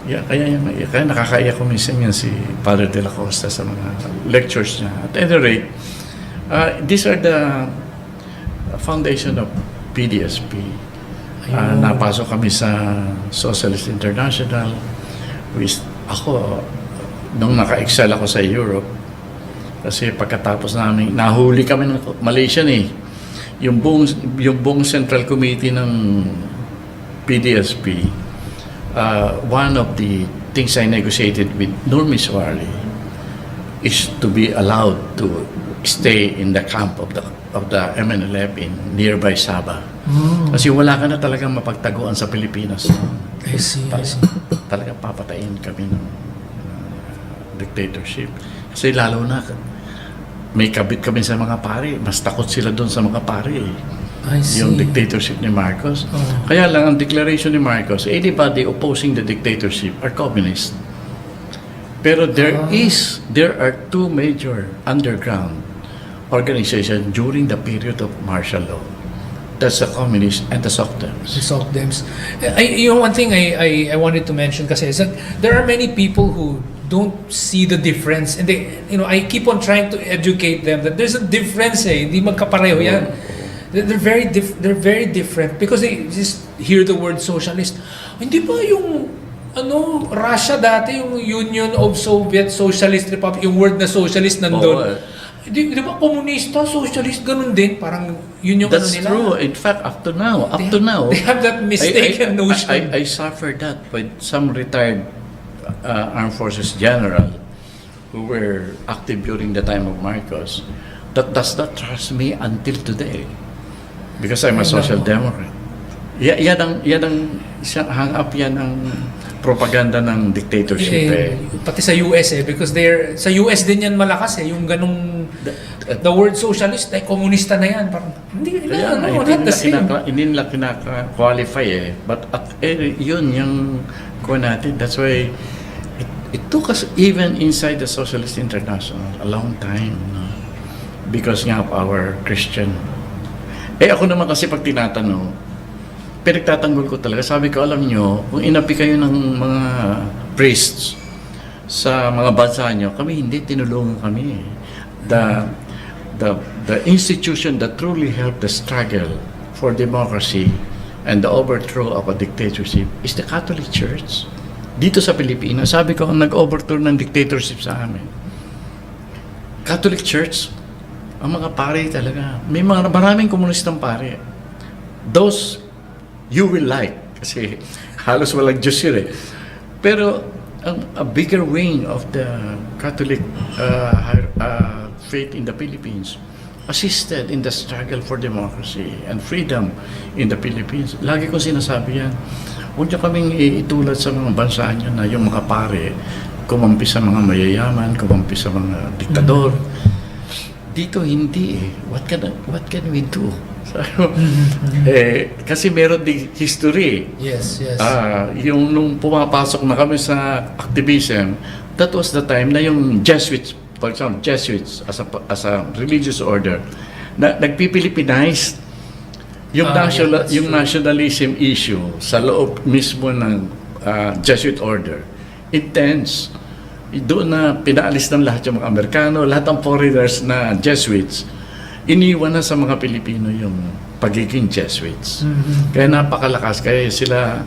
[SPEAKER 4] Kaya nakakaiyak ko minsan yan si Padre de la Costa sa mga lectures niya. At any rate, these are the foundation of PDSP. Napasok kami sa Socialist International. Ako, nung naka-excel ako sa Europe, kasi pagkatapos namin, nahuli kami ng Malaysian yung buong Central Committee ng PDSP, one of the things I negotiated with Normis Wali is to be allowed to stay in the camp of the MNLF in nearby Sabah. Kasi wala ka na talagang mapagtaguan sa Pilipinas.
[SPEAKER 3] I see.
[SPEAKER 4] Talagang papatayin kami ng dictatorship. Kasi lalo na, may kabit kami sa mga pari. Mas takot sila doon sa mga pari.
[SPEAKER 3] I see.
[SPEAKER 4] Yung dictatorship ni Marcos. Kaya lang, ang declaration ni Marcos, anybody opposing the dictatorship are communist. Pero there are two major underground organizations during the period of martial law. That's the communists and the SOCDEMs.
[SPEAKER 3] The SOCDEMs. Yung one thing I wanted to mention kasi is that there are many people who don't see the difference, and I keep on trying to educate them that there's a difference. Hindi magkapareho yan. They're very different because they just hear the word socialist. Hindi ba yung Russia dati, yung Union of Soviet Socialist Republic, yung word na socialist nandun. Di ba komunista, socialist, ganun din? Parang yun yung
[SPEAKER 4] That's
[SPEAKER 3] nila.
[SPEAKER 4] true. In fact, up to now,
[SPEAKER 3] They have that mistaken notion.
[SPEAKER 4] I suffered that with some retired armed forces general who were active during the time of Marcos that does not trust me until today because I'm a social democrat. Yan ang hang up yan ang propaganda ng dictatorship.
[SPEAKER 3] Pati sa US because sa US din yan malakas yung ganung the word socialist ay komunista na yan. Parang hindi nila qualify but yun yung ko natin. That's why it took us even inside the Socialist International a long time, because nga of our Christian. Ako naman kasi pag tinatanong, pinagtatanggol ko talaga. Sabi ko, alam nyo, kung inapi kayo ng mga priests sa mga bansa nyo, kami hindi, tinulungan kami. The institution that truly helped the struggle for democracy and the overthrow of a dictatorship is the Catholic Church. Dito sa Pilipinas, sabi ko, ang nag-overthrow ng dictatorship sa amin. Catholic Church, ang mga pare talaga. May maraming komunistang pare. Those you will like, kasi halos walang Diyos yun Pero a bigger wing of the Catholic faith in the Philippines assisted in the struggle for democracy and freedom in the Philippines. Lagi ko sinasabi yan, huwag niyo kaming itulad sa mga bansa niyo na yung mga pare kumampi sa mga mayayaman, kumampi sa mga diktador. Dito hindi What can we do? Kasi meron din history. Yes.
[SPEAKER 4] Yung nung pumapasok na kami sa activism, that was the time na yung Jesuits, for example, Jesuits as a religious order, na nagpipilipinize yung yung nationalism issue sa loob mismo ng Jesuit order. Intense. Doon na pinaalis ng lahat yung mga Amerikano, lahat ng foreigners na Jesuits, iniwan na sa mga Pilipino yung pagiging Jesuits. Kaya napakalakas. Kaya sila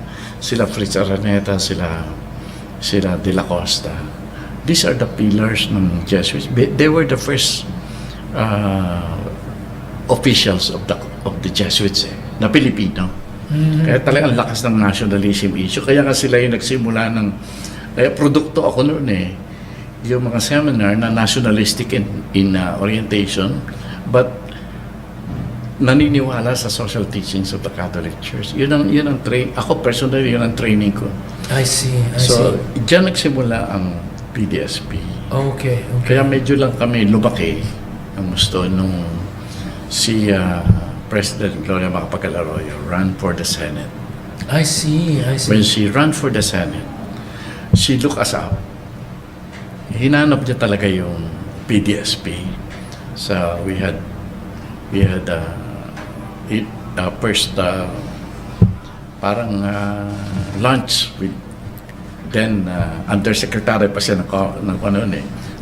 [SPEAKER 4] Fritz Araneta, sila De La Costa. These are the pillars ng Jesuits. They were the first officials of the Jesuits na Pilipino. Kaya talagang lakas ng nationalism issue. Kaya nga sila yung nagsimula ng produkto ako noon yung mga seminar na nationalistic in orientation, but naniniwala sa social teachings of the Catholic Church. Yun ang ako personally, yun ang training ko.
[SPEAKER 3] I see.
[SPEAKER 4] So, diyan nagsimula ang PDSP.
[SPEAKER 3] Okay.
[SPEAKER 4] Kaya medyo lang kami lumaki ang gusto nung si President Gloria Macapagal Arroyo ran for the Senate.
[SPEAKER 3] I see.
[SPEAKER 4] When she ran for the Senate, she looked us up. Hinanap niya talaga yung PDSP. So we had first parang lunch with then undersecretary pa siya ng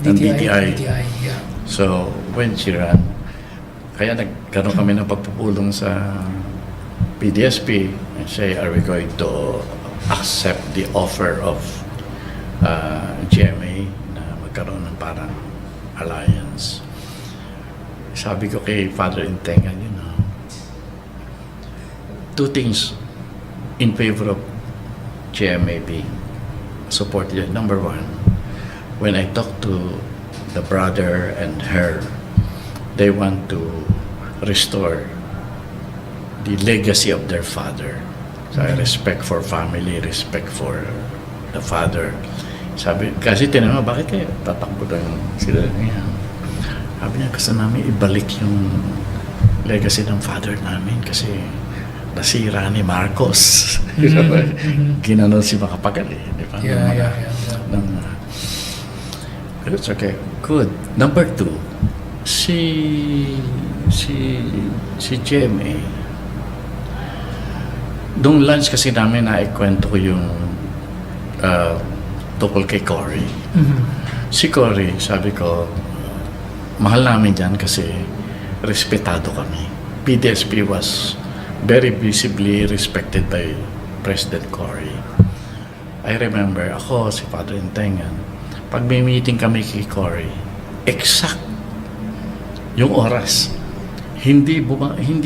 [SPEAKER 4] DTI.
[SPEAKER 3] Yeah.
[SPEAKER 4] So when she ran, kaya nagkaroon kami ng pagpupulong sa PDSP and say, are we going to accept the offer of GMA na magkaroon ng parang alliance. Sabi ko kay Father Intengan, two things in favor of GMA being supported. Number one, when I talked to the brother and her, they want to restore the legacy of their father. So I respect for family, respect for the father. Sabi, kasi tinanong, bakit kayo tatakbo doon sila niya? Sabi niya, kasi namin ibalik yung legacy ng father namin kasi nasira ni Marcos. Ginanon si Macapagal di ba?
[SPEAKER 3] Yeah.
[SPEAKER 4] It's okay. Good. Number two, si GMA, nung lunch kasi namin naikwento ko yung tungkol kay Cory. Si Cory, sabi ko, mahal namin dyan kasi respetado kami. PDSP was very visibly respected by President Cory. I remember, ako, si Father Intengan, pag may meeting kami kay Cory, exact yung oras. Hindi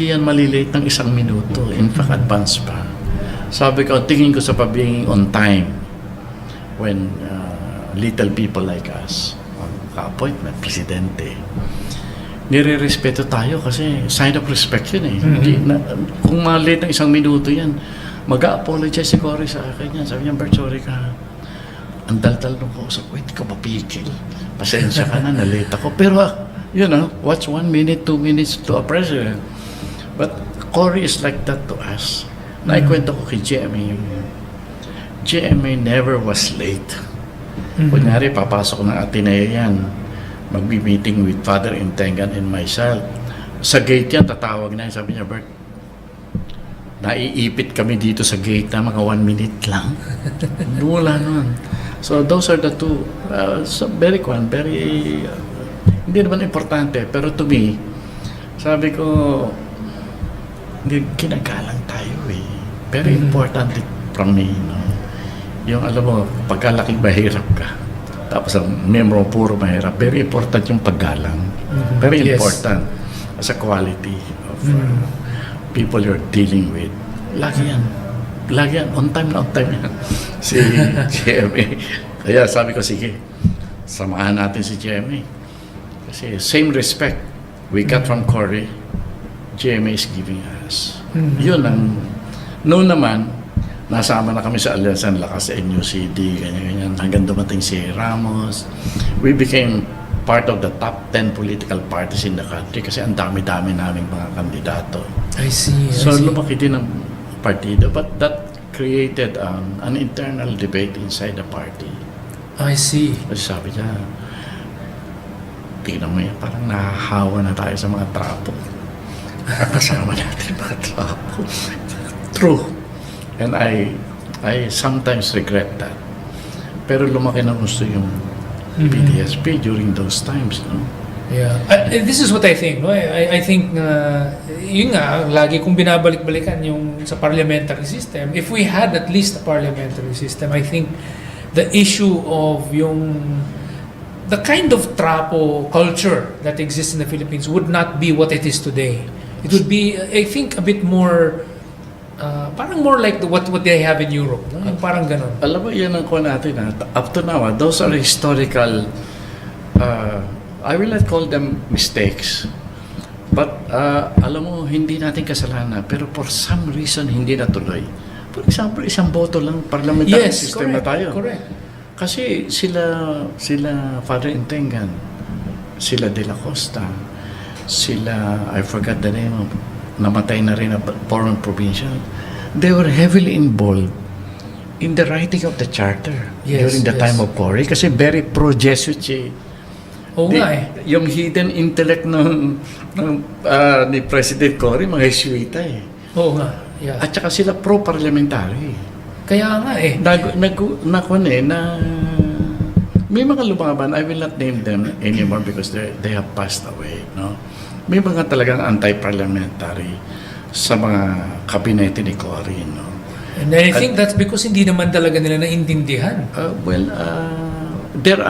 [SPEAKER 4] yan malilate ng 1 minuto. In fact, advance pa. Sabi ko, tingin ko sa being on time when little people like us, ka-appointment, presidente, nire-respeto tayo kasi sign of respect yun eh. Kung malate ng 1 minuto yan, mag-a-apologize si Cory sa akin yan. Sabi niya, Bert, sorry ka. Ang dal-dal nung kausap ko, hindi ka mapigil. Pasensya ka na, nalate ako. Pero, what's 1 minute, 2 minutes to a president? But Cory is like that to us. Naikwento ko kay GMA. GMA never was late. Kunyari, papasok ng Ateneo yan. Magbi-meeting with Father Intengan and myself. Sa gate yan, tatawag na. Sabi niya, Bert, naiipit kami dito sa gate na mga 1 minute lang. Wala nun. So those are the two. Very, hindi naman importante. Pero to me, sabi ko, kinagalang tayo eh. Very important from me. Yung alam mo, pagkalaking mahirap ka. Tapos ang memro puro mahirap. Very important yung paggalang. Very important as a quality of people you're dealing with. Lagi yan. On time yan. Si GMA. Kaya sabi ko, sige, samahan natin si GMA. Kasi same respect we got from Cory, GMA is giving us. Yun ang, noon naman, nasama na kami sa Alyansa ng Lakas sa NUCD, ganyan. Hanggang dumating si Ramos. We became part of the top 10 political parties in the country kasi ang dami-dami naming mga kandidato.
[SPEAKER 3] I see.
[SPEAKER 4] So lumaki din ang partido, but that created an internal debate inside the party.
[SPEAKER 3] I see.
[SPEAKER 4] Kasi sabi niya, tingnan mo yan, parang nahahawa na tayo sa mga trapo. Kasama natin mga trapo. True. And I sometimes regret that. Pero lumaki na gusto yung PDSP during those times, no?
[SPEAKER 3] Yeah. This is what I think, no? I think yun nga, lagi kong binabalik-balikan yung sa parliamentary system. If we had at least a parliamentary system, I think the issue of the kind of trapo culture that exists in the Philippines would not be what it is today. It would be, I think, a bit more parang more like what they have in Europe, no? Yung parang ganon.
[SPEAKER 4] Alam mo, yan ang kuha natin. Up to now, those are historical, I will not call them mistakes. But, alam mo, hindi natin kasalanan. Pero for some reason, hindi natuloy. For example, 1 boto lang, parliamentary system
[SPEAKER 3] correct,
[SPEAKER 4] na tayo.
[SPEAKER 3] Correct.
[SPEAKER 4] Kasi sila Father Intengan, sila De La Costa, sila, I forgot the name of, namatay na rin na former provincial. They were heavily involved in the writing of the charter during the time of Cory kasi very pro-Jesuit
[SPEAKER 3] Oo nga eh.
[SPEAKER 4] yung hidden intellect ni President Cory, mga Jesuita eh.
[SPEAKER 3] Oo nga. Yeah.
[SPEAKER 4] At saka sila pro-parliamentary.
[SPEAKER 3] Kaya nga eh.
[SPEAKER 4] May mga lumaban, I will not name them anymore because they have passed away. No? May mga talagang anti-parliamentary sa mga kabinete ni Cory. No?
[SPEAKER 3] And I think that's because hindi naman talaga nila naintindihan.
[SPEAKER 4] There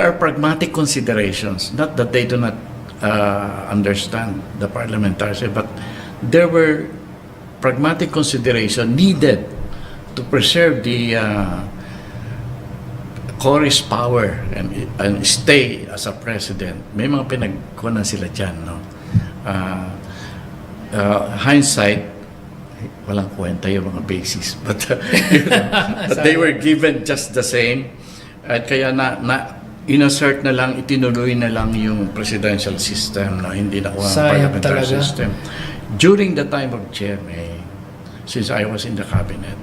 [SPEAKER 4] are pragmatic considerations. Not that they do not understand the parliamentary, but there were pragmatic consideration needed to preserve the Cory's power and stay as a president. May mga pinagkunan sila dyan. No? Hindsight, walang kwenta yung mga basis. But they were given just the same. At kaya inassert na lang, itinuloy na lang yung presidential system. No? Hindi na ang parliamentary system. During the time of GMA, since I was in the cabinet,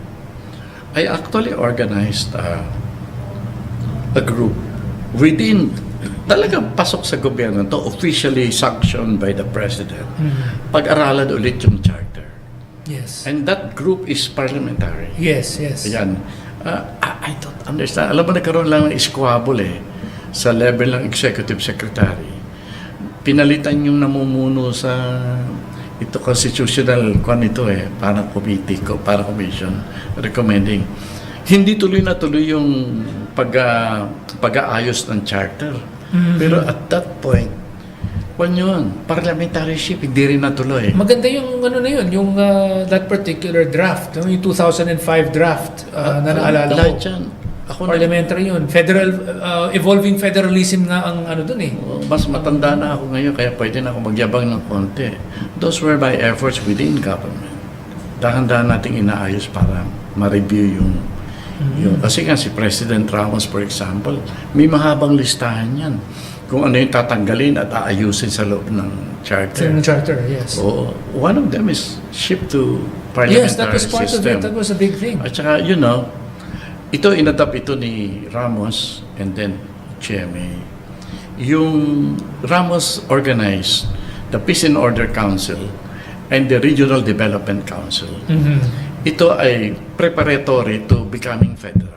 [SPEAKER 4] I actually organized a group within, talagang pasok sa gobyerno to, officially sanctioned by the president. Pag-aralan ulit yung charter.
[SPEAKER 3] Yes.
[SPEAKER 4] And that group is parliamentary.
[SPEAKER 3] Yes, yes.
[SPEAKER 4] Ayan. I don't understand. Alam mo, nagkaroon lang ng squabble sa level ng executive secretary. Pinalitan yung namumuno sa ito constitutional parang committee ko, parang commission recommending. Hindi tuloy na tuloy yung pag-aayos ng charter. Pero at that point, parliamentaryship, hindi rin natuloy.
[SPEAKER 3] Maganda yung na yun, yung that particular draft, yung 2005 draft na naalala ko.
[SPEAKER 4] Dyan,
[SPEAKER 3] Parliamentary yun. Federal, evolving federalism na ang dun eh.
[SPEAKER 4] Mas matanda na ako ngayon, kaya pwede na ako magyabang ng konti. Those were my efforts within government. Dahan-dahan nating inaayos para ma-review yung kasi nga si President Ramos, for example, may mahabang listahan yan kung ano yung tatanggalin at aayusin sa loob ng charter.
[SPEAKER 3] Sa charter, yes.
[SPEAKER 4] So, one of them is shift to parliamentary
[SPEAKER 3] yes, that was part
[SPEAKER 4] system.
[SPEAKER 3] of it. That was a big thing.
[SPEAKER 4] At saka, ito inadapt ito ni Ramos and then GMA. Yung Ramos organized the Peace and Order Council and the Regional Development Council. Ito ay preparatory to becoming federal.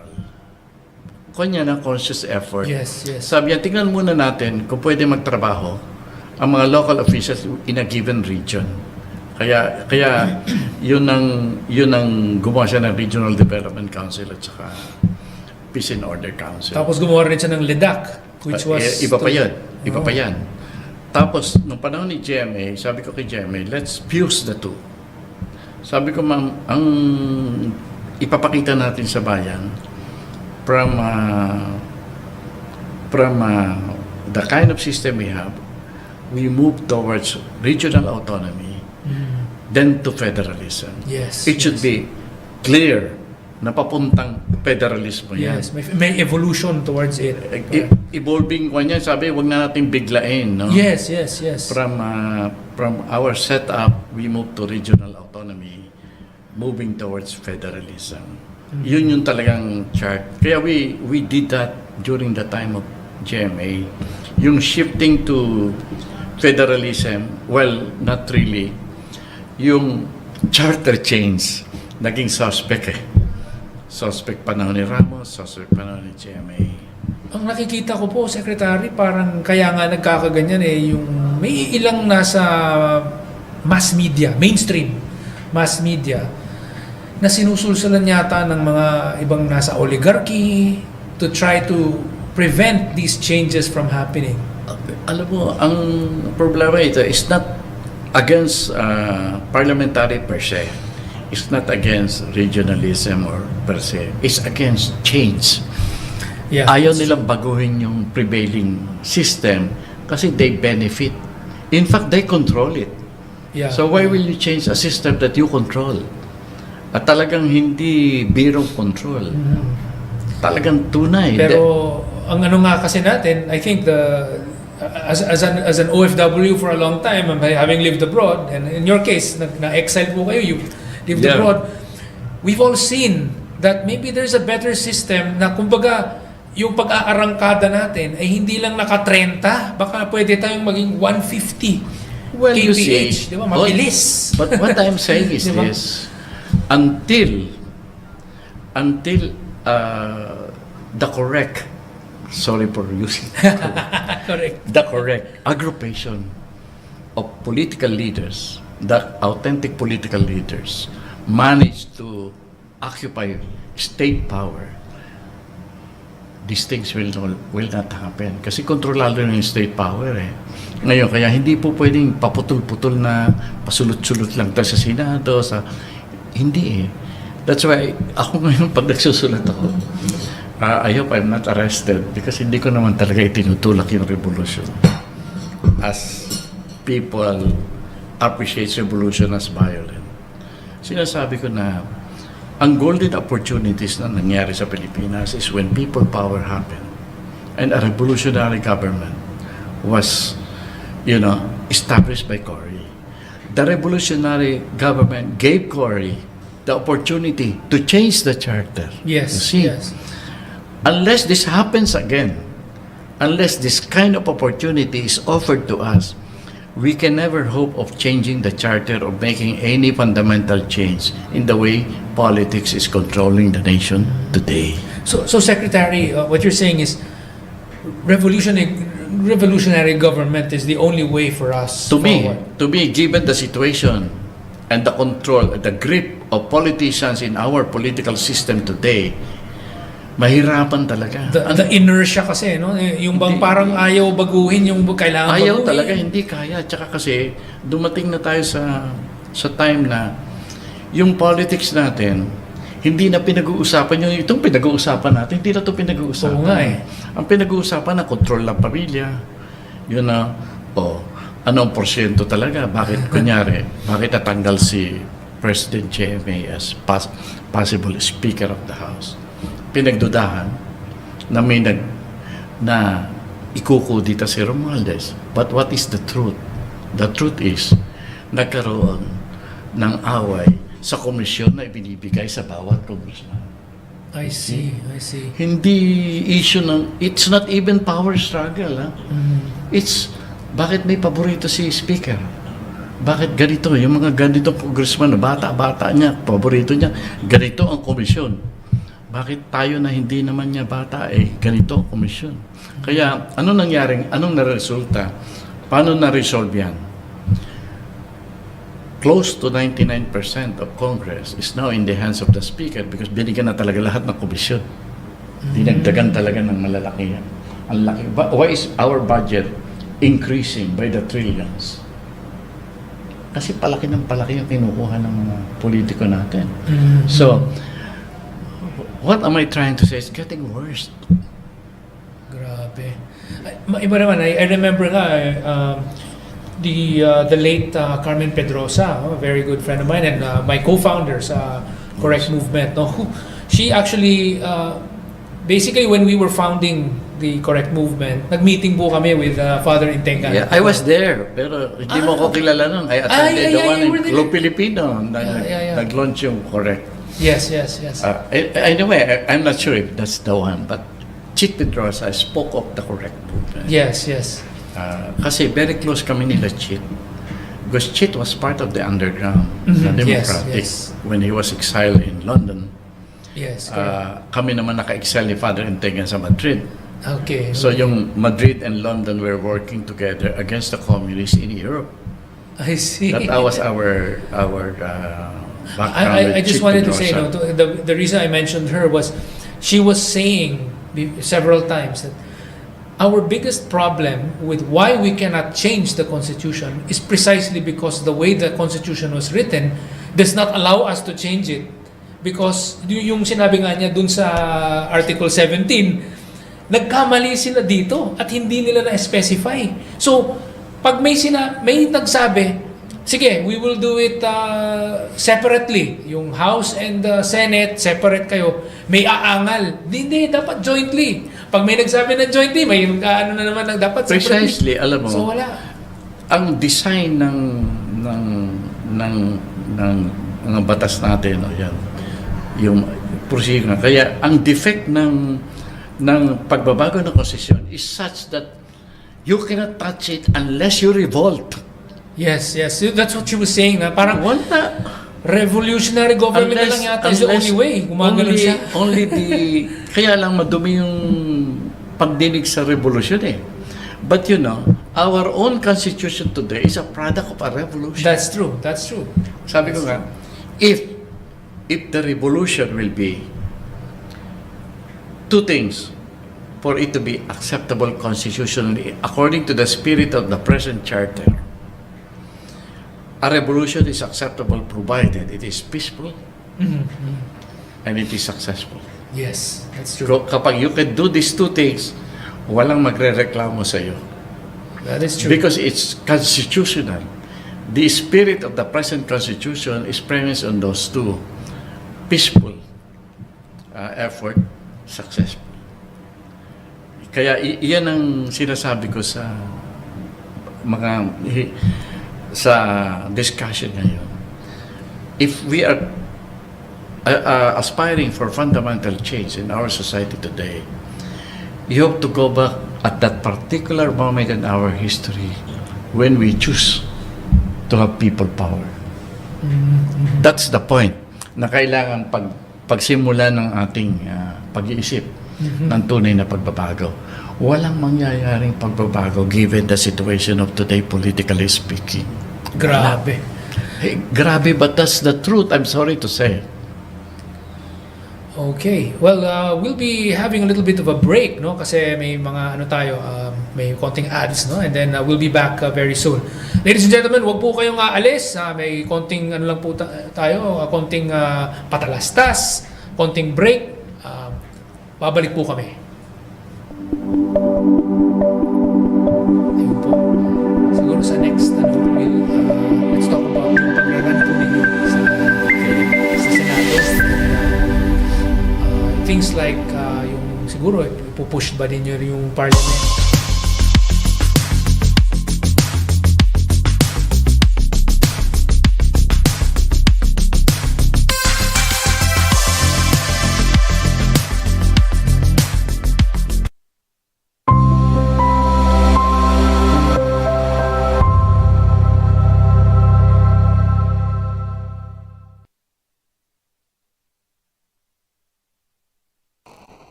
[SPEAKER 4] Kanya na conscious effort.
[SPEAKER 3] Yes, yes.
[SPEAKER 4] Sabi niya, tingnan muna natin kung pwede magtrabaho ang mga local officials in a given region. Kaya yun ang gumawa siya ng Regional Development Council at saka Peace and Order Council.
[SPEAKER 3] Tapos gumawa rin siya ng LEDAC, which was...
[SPEAKER 4] Iba pa yan. Tapos, nung panahon ni GMA, sabi ko kay GMA, let's fuse the two. Sabi ko, ma'am, ang ipapakita natin sa bayan from the kind of system we have, we move towards regional autonomy, then to federalism.
[SPEAKER 3] Yes.
[SPEAKER 4] It should be clear na papuntang federalismo yan.
[SPEAKER 3] Yes, may evolution towards it.
[SPEAKER 4] Evolving ko niyan, sabi, wag na natin biglain, no?
[SPEAKER 3] Yes.
[SPEAKER 4] From our setup, we move to regional autonomy, moving towards federalism. Yun yung talagang chart. Kaya we did that during the time of GMA. Yung shifting to federalism, well, not really. Yung charter change, naging suspect Suspect panahon ni Ramos, suspect panahon ni GMA.
[SPEAKER 3] Ang nakikita ko po, Secretary, parang kaya nga nagkakaganyan yung may ilang nasa mass media, mainstream mass media, na sinusulsulan yata ng mga ibang nasa oligarchy to try to prevent these changes from happening.
[SPEAKER 4] Alam mo, ang problema ito is not against parliamentary per se. It's not against regionalism or per se. It's against change.
[SPEAKER 3] Yeah,
[SPEAKER 4] Ayaw nilang baguhin yung prevailing system kasi they benefit. In fact, they control it.
[SPEAKER 3] Yeah.
[SPEAKER 4] So why will you change a system that you control? At talagang hindi birong control. talagang tunay.
[SPEAKER 3] Pero ang ano nga kasi natin, I think as an OFW for a long time, having lived abroad, and in your case, na-exile po kayo, you lived
[SPEAKER 4] Yeah.
[SPEAKER 3] abroad, we've all seen that maybe there's a better system na kumbaga yung pag-aarangkada natin ay hindi lang naka-30, baka pwede tayong maging 150
[SPEAKER 4] Well, you
[SPEAKER 3] kph,
[SPEAKER 4] see,
[SPEAKER 3] di ba? Mabilis.
[SPEAKER 4] But what I'm saying is
[SPEAKER 3] Diba?
[SPEAKER 4] this: until the correct, sorry for using
[SPEAKER 3] Correct.
[SPEAKER 4] the correct aggregation of political leaders, the authentic political leaders, manage to occupy state power, these things will not happen. Kasi kontrolado yung state power eh. Ngayon, kaya hindi po pwedeng paputol-putol na pasulot-sulot lang tayo sa Senado, hindi eh. That's why, ako ngayon pag nagsusulat ako, I hope I'm not arrested because hindi ko naman talaga itinutulak yung revolution. As people appreciate revolution as violent. Sinasabi ko na ang golden opportunities na nangyari sa Pilipinas is when people power happened and a revolutionary government was, established by Cory. The revolutionary government gave Cory the opportunity to change the charter.
[SPEAKER 3] Yes,
[SPEAKER 4] You see?
[SPEAKER 3] yes.
[SPEAKER 4] Unless this happens again, unless this kind of opportunity is offered to us, we can never hope of changing the charter or making any fundamental change in the way politics is controlling the nation today.
[SPEAKER 3] So Secretary, what you're saying is revolutionary government is the only way for us
[SPEAKER 4] To
[SPEAKER 3] forward.
[SPEAKER 4] me, given the situation and the control, the grip of politicians in our political system today, mahirapan talaga.
[SPEAKER 3] The inertia kasi, no? Yung bang parang ayaw baguhin yung kailangan
[SPEAKER 4] Ayaw
[SPEAKER 3] baguhin.
[SPEAKER 4] talaga, hindi kaya. Tsaka kasi, dumating na tayo sa time na yung politics natin, hindi na pinag-uusapan yung itong pinag-uusapan natin, hindi na ito pinag-uusapan.
[SPEAKER 3] Oo nga eh.
[SPEAKER 4] Ang pinag-uusapan na control ng pamilya, yun na, anong porsyento talaga? Bakit, kunyari, bakit natanggal si President JMA as possible Speaker of the House? Pinagdudahan na may na ikukudita si Romualdez. But what is the truth? The truth is, nagkaroon ng away sa komisyon na ibinibigay sa bawat congressman.
[SPEAKER 3] I see.
[SPEAKER 4] Hindi issue it's not even power struggle. Ha? It's, bakit may paborito si Speaker? Bakit ganito? Yung mga ganitong congressman, bata-bata niya, paborito niya, ganito ang komisyon. Bakit tayo na hindi naman niya bata, ganito ang komisyon? Kaya, anong naresulta? Paano na-resolve yan? Close to 99% of Congress is now in the hands of the Speaker because binigyan na talaga lahat ng komisyon. Dinagdagan talaga ng malalaki yan. Ang laki. Why is our budget increasing by the trillions? Kasi palaki ng palaki yung kinukuha ng mga politiko natin. So, what am I trying to say? It's getting worse.
[SPEAKER 3] Grabe. Iba naman, I remember nga, the late Carmen Pedrosa, a very good friend of mine, and my co-founder sa Correct Movement. No? She actually, basically when we were founding the Correct Movement, nag-meeting po kami with Father Intenga.
[SPEAKER 4] Yeah, I was there, pero hindi mo ko kilala nun. I attended the one in Club Filipino. Nag-launch yung Correct.
[SPEAKER 3] Yes.
[SPEAKER 4] Anyway, I'm not sure if that's the one, but Chit Pedrosa spoke of the Correct Movement.
[SPEAKER 3] Yes.
[SPEAKER 4] Kasi very close kami nila Chit. Because Chit was part of the underground, the Democratic,
[SPEAKER 3] yes.
[SPEAKER 4] when he was exiled in London.
[SPEAKER 3] Yes.
[SPEAKER 4] Kami naman naka-exile ni Father Integan sa Madrid.
[SPEAKER 3] Okay.
[SPEAKER 4] So yung Madrid and London were working together against the communists in Europe.
[SPEAKER 3] I see.
[SPEAKER 4] That was our background.
[SPEAKER 3] I just
[SPEAKER 4] Chit
[SPEAKER 3] wanted to
[SPEAKER 4] Pedrosa.
[SPEAKER 3] say, the reason I mentioned her was she was saying several times that our biggest problem with why we cannot change the Constitution is precisely because the way the Constitution was written does not allow us to change it. Because yung sinabi nga niya dun sa Article 17, nagkamali sila dito at hindi nila na-specify. So, pag may nagsabi, Sige, we will do it separately. Yung House and Senate, separate kayo. May aangal. Hindi, dapat jointly. Pag may nagsabi na jointly, may ano na naman dapat separately.
[SPEAKER 4] Precisely, alam mo.
[SPEAKER 3] So wala.
[SPEAKER 4] Ang design ng mga batas natin, no, yan, yung procedure. Kaya ang defect ng pagbabago ng konstitusyon is such that you cannot touch it unless you revolt.
[SPEAKER 3] Yes. That's what you were saying. Na parang
[SPEAKER 4] Wala.
[SPEAKER 3] revolutionary government na lang yata is the only way. Gumagano siya.
[SPEAKER 4] Kaya lang madumi yung pagdinig sa revolution eh. But you know, our own constitution today is a product of a revolution.
[SPEAKER 3] That's true.
[SPEAKER 4] Sabi ko nga, if the revolution will be two things for it to be acceptable constitutionally according to the spirit of the present charter, a revolution is acceptable provided it is peaceful and it is successful.
[SPEAKER 3] Yes, that's true.
[SPEAKER 4] Kapag you can do these two things, walang magre-reklamo sa iyo.
[SPEAKER 3] That is true.
[SPEAKER 4] Because it's constitutional. The spirit of the present constitution is premised on those two: peaceful effort, successful. Kaya iyan ang sinasabi ko sa sa discussion ngayon. If we are aspiring for fundamental change in our society today, you have to go back at that particular moment in our history when we choose to have people power. That's the point na kailangan pagsimula ng ating pag-iisip ng tunay na pagbabago. Walang mangyayaring pagbabago given the situation of today, politically speaking.
[SPEAKER 3] Grabe.
[SPEAKER 4] Hey, grabe, but that's the truth. I'm sorry to say.
[SPEAKER 3] Okay. Well, we'll be having a little bit of a break, no? Kasi may mga may konting ads, no? And then we'll be back very soon. Ladies and gentlemen, wag po kayong aalis. May konting lang po tayo, konting patalastas, konting break. Babalik po kami. Ayun po. Siguro sa next, let's talk about yung pagraran po ninyo sa Senado. Things like yung siguro ipupush ba ninyo yung parliament?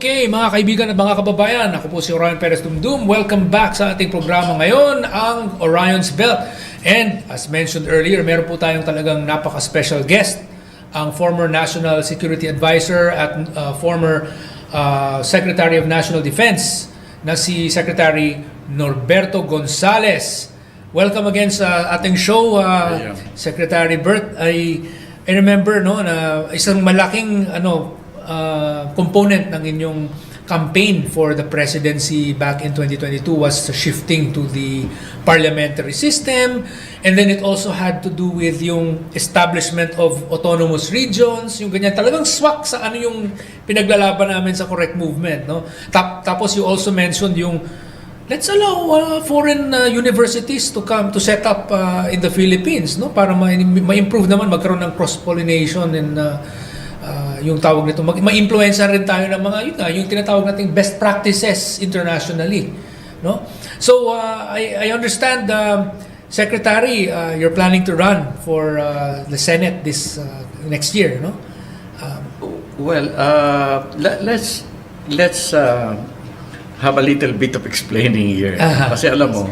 [SPEAKER 3] Okay, mga kaibigan at mga kababayan, ako po si Orion Perez Dumdum. Welcome back sa ating programa ngayon, ang Orion's Belt. And as mentioned earlier, meron po tayong talagang napaka-special guest, ang former National Security Advisor at former Secretary of National Defense na si Secretary Norberto Gonzales. Welcome again sa ating show, Secretary Bert. I remember na isang malaking component ng inyong campaign for the presidency back in 2022 was shifting to the parliamentary system, and then it also had to do with yung establishment of autonomous regions, yung ganyan talagang swak sa ano yung pinaglalaban namin sa correct movement, no? Tapos you also mentioned yung let's allow foreign universities to come to set up in the Philippines, no, para ma-improve naman, magkaroon ng cross-pollination and yung tawag nito, ma-influensya rin tayo ng mga yung tinatawag nating best practices internationally, no? So I understand, Secretary, you're planning to run for the Senate this next year, no?
[SPEAKER 4] Let's have a little bit of explaining here. Kasi alam mo,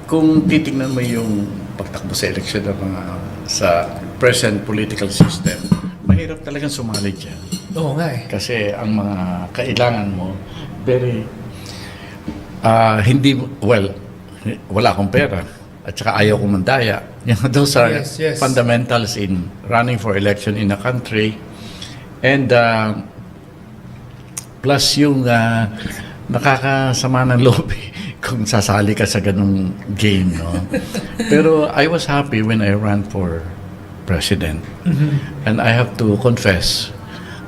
[SPEAKER 4] kung titingnan mo yung pagtakbo sa eleksyon ng mga sa present political system, mahirap talagang sumali dyan.
[SPEAKER 3] Oo nga eh.
[SPEAKER 4] Kasi ang mga kailangan mo, wala akong pera at saka ayaw kong mandaya. Those are fundamentals in running for election in a country. And plus yung nakakasama ng loob kung sasali ka sa ganung game, no? Pero I was happy when I ran for president. Mm-hmm. And I have to confess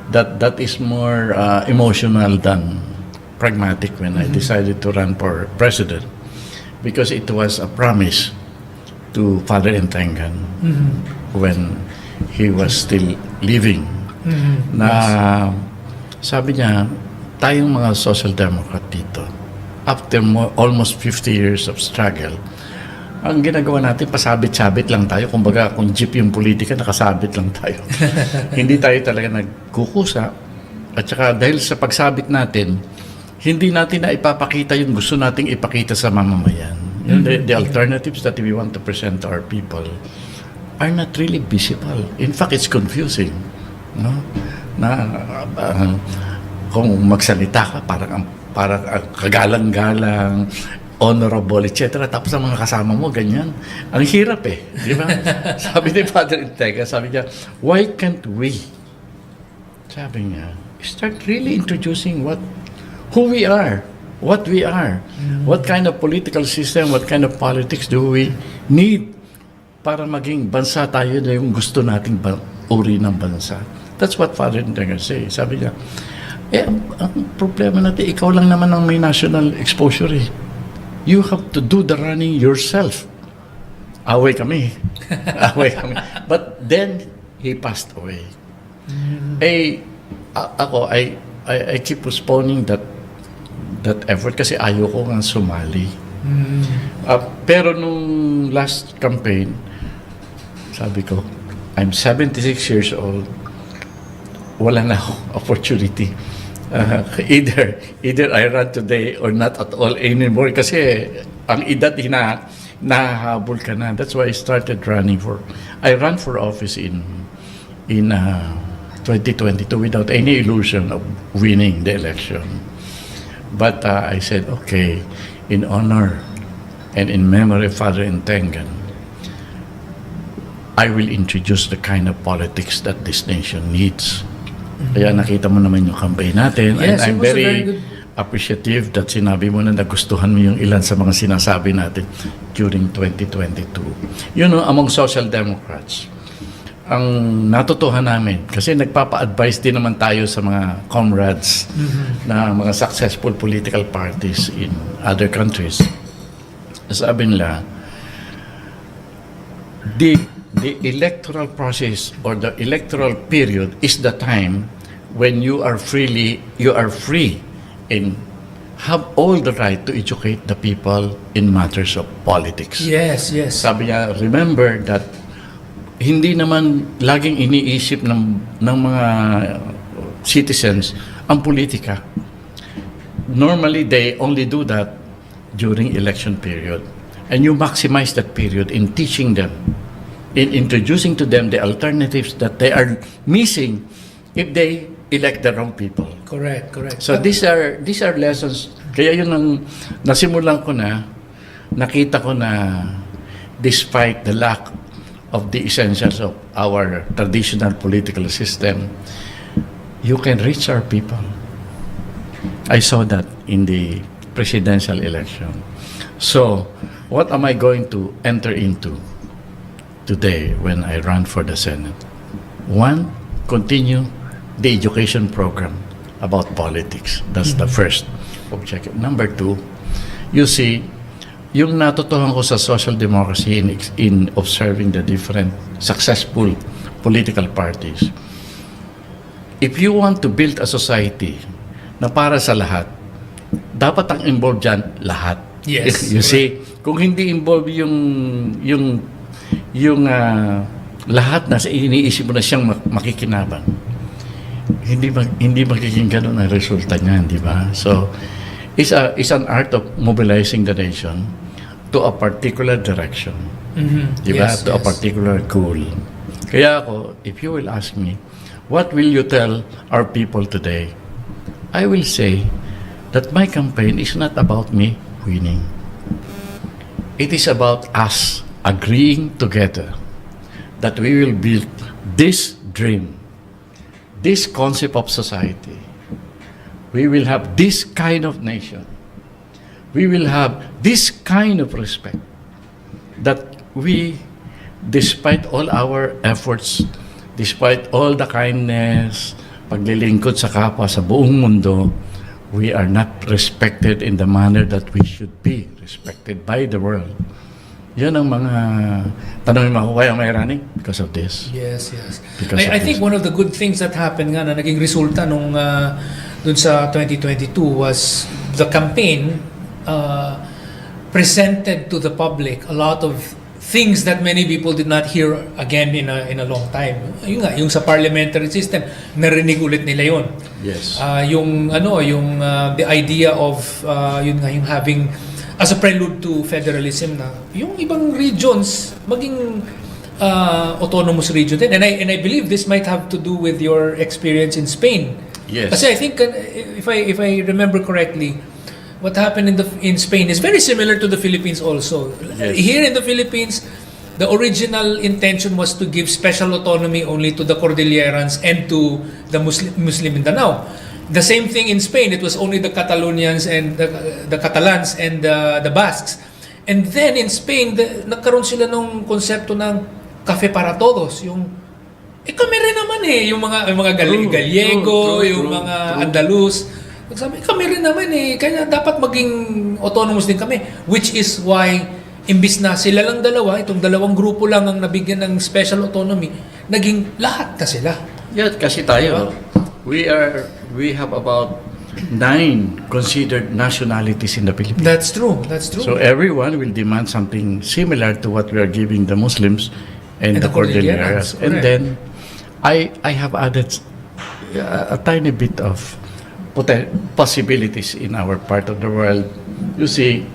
[SPEAKER 4] that that is more emotional than pragmatic when I decided to run for president, because it was a promise to Father Entengan when he was still living. Na sabi niya, tayong mga social democrat dito, after almost 50 years of struggle, ang ginagawa natin, pasabit-sabit lang tayo. Kumbaga, kung jeep yung politika, nakasabit lang tayo. Hindi tayo talaga nagkukusa. At saka dahil sa pagsabit natin, hindi natin na ipapakita yung gusto nating ipakita sa mamamayan. The alternatives that we want to present to our people are not really visible. In fact, it's confusing. No? Kung magsalita ka, parang kagalang-galang, honorable, etc. Tapos ang mga kasama mo, ganyan. Ang hirap di ba? Sabi ni Father Intega, sabi niya, why can't we? Sabi niya, start really introducing who we are, what we are, what kind of political system, what kind of politics do we need para maging bansa tayo na yung gusto nating uri ng bansa. That's what Father Intega say. Sabi niya, ang problema natin, ikaw lang naman ang may national exposure You have to do the running yourself. Away kami. But then, he passed away. I keep postponing that effort kasi ayoko nga sumali. Pero nung last campaign, sabi ko, I'm 76 years old. Wala na akong opportunity. Either I run today or not at all anymore kasi ang edad nahahabol ka na. That's why I started running I ran for office in 2022 without any illusion of winning the election. But I said, okay, in honor and in memory of Father Intengan, I will introduce the kind of politics that this nation needs. Kaya nakita mo naman yung campaign natin.
[SPEAKER 3] Yes,
[SPEAKER 4] and I'm very appreciative that sinabi mo na nagustuhan mo yung ilan sa mga sinasabi natin during 2022. Among social democrats, ang natutuhan namin, kasi nagpapa-advise din naman tayo sa mga comrades na mga successful political parties in other countries. Sabi nila, the electoral process or the electoral period is the time when you are free and have all the right to educate the people in matters of politics.
[SPEAKER 3] Yes.
[SPEAKER 4] Sabi niya, remember that hindi naman laging iniisip ng mga citizens ang politika. Normally, they only do that during election period. And you maximize that period in teaching them, in introducing to them the alternatives that they are missing if they elect the wrong people.
[SPEAKER 3] Correct.
[SPEAKER 4] So these are lessons. Kaya yun ang nasimulan ko nakita ko na despite the lack of the essentials of our traditional political system, you can reach our people. I saw that in the presidential election. So, what am I going to enter into today when I run for the Senate? One, continue the education program about politics. That's the first objective. Number two, you see, yung natutuhan ko sa social democracy in observing the different successful political parties, if you want to build a society na para sa lahat, dapat ang involved dyan lahat.
[SPEAKER 3] Yes.
[SPEAKER 4] You see, kung hindi involved yung lahat na iniisip mo na siyang makikinabang, hindi magiging ganun ang resulta niyan, di ba? So, it's an art of mobilizing the nation to a particular direction. Di ba? To a particular goal. Kaya ako, if you will ask me, what will you tell our people today? I will say that my campaign is not about me winning. It is about us agreeing together that we will build this dream, this concept of society. We will have this kind of nation. We will have this kind of respect that we, despite all our efforts, despite all the kindness, paglilingkod sa kapwa sa buong mundo, we are not respected in the manner that we should be respected by the world. Yan ang mga tanongin mo, why am I running? Because of this.
[SPEAKER 3] Yes, yes.
[SPEAKER 4] Because
[SPEAKER 3] I
[SPEAKER 4] of
[SPEAKER 3] think
[SPEAKER 4] this.
[SPEAKER 3] one of the good things that happened nga na naging resulta nung dun sa 2022 was the campaign presented to the public a lot of things that many people did not hear again in a long time. Yun nga, yung sa parliamentary system, narinig ulit nila yun.
[SPEAKER 4] Yes.
[SPEAKER 3] Yung the idea of yun nga, yung having as a prelude to federalism na yung ibang regions maging autonomous region din. And I believe this might have to do with your experience in Spain.
[SPEAKER 4] Yes.
[SPEAKER 3] Kasi I think if I remember correctly, what happened in Spain is very similar to the Philippines also.
[SPEAKER 4] Yes.
[SPEAKER 3] Here in the Philippines, the original intention was to give special autonomy only to the Cordillerans and to the Muslim Mindanao. The same thing in Spain, it was only the Catalonians and the Catalans and the Basques. And then in Spain, nagkaroon sila ng konsepto ng Cafe para Todos, yung kami rin naman yung mga Gallego, yung mga Andalus. Nagsabi, kami rin naman kaya dapat maging autonomous din kami. Which is why, imbis na sila lang dalawa, itong dalawang grupo lang ang nabigyan ng special autonomy, naging lahat na sila.
[SPEAKER 4] Yeah, kasi tayo, we have about 9 considered nationalities in the Philippines.
[SPEAKER 3] That's true.
[SPEAKER 4] So everyone will demand something similar to what we are giving the Muslims and the Cordilleras.
[SPEAKER 3] Correct.
[SPEAKER 4] And then I have added a tiny bit of possibilities in our part of the world. You see,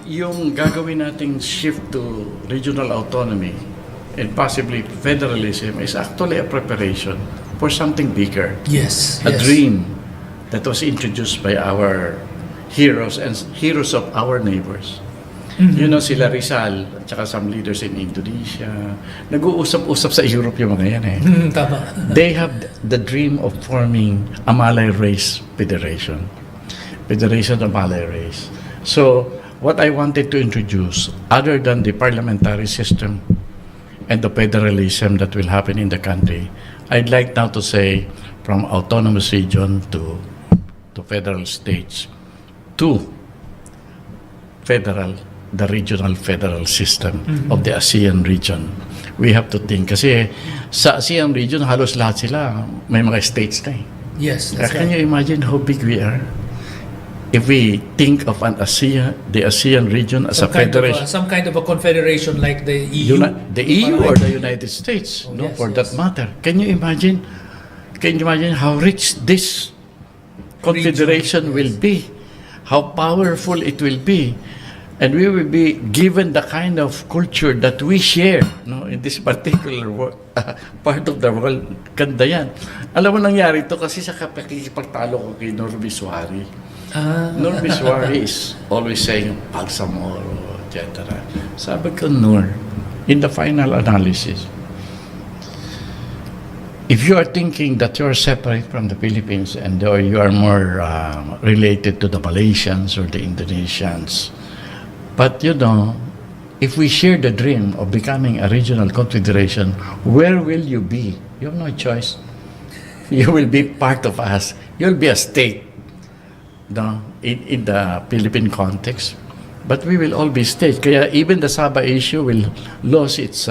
[SPEAKER 4] yung gagawin nating shift to regional autonomy and possibly federalism is actually a preparation for something bigger.
[SPEAKER 3] Yes.
[SPEAKER 4] A dream that was introduced by our heroes and heroes of our neighbors. You know, sila Rizal at saka some leaders in Indonesia, nag-uusap-usap sa Europe yung mga yan
[SPEAKER 3] Tama.
[SPEAKER 4] They have the dream of forming a Malay race federation. Federation of Malay race. So, what I wanted to introduce, other than the parliamentary system and the federalism that will happen in the country, I'd like now to say from autonomous region to federal states to the regional federal system of the ASEAN region. We have to think. Kasi sa ASEAN region, halos lahat sila may mga states na
[SPEAKER 3] Yes, that's
[SPEAKER 4] Can
[SPEAKER 3] right.
[SPEAKER 4] you imagine how big we are? If we think of the ASEAN region as a federation,
[SPEAKER 3] Some kind of a confederation like the EU.
[SPEAKER 4] the EU or the United States,
[SPEAKER 3] Yes,
[SPEAKER 4] for
[SPEAKER 3] yes.
[SPEAKER 4] that matter. Can you imagine how rich this confederation will be? How powerful it will be? And we will be given the kind of culture that we share in this particular part of the world. Ganda yan. Alam mo nangyari ito kasi sa pakikipagtalo ko kay Norberto. Norberto is always saying, Pagsamoro, etc. Sabi ko, Nor, in the final analysis, if you are thinking that you are separate from the Philippines and or you are more related to the Malaysians or the Indonesians, but if we share the dream of becoming a regional confederation, where will you be? You have no choice. You will be part of us. You'll be a state in the Philippine context. But we will all be states. Kaya even the Sabah issue will lose its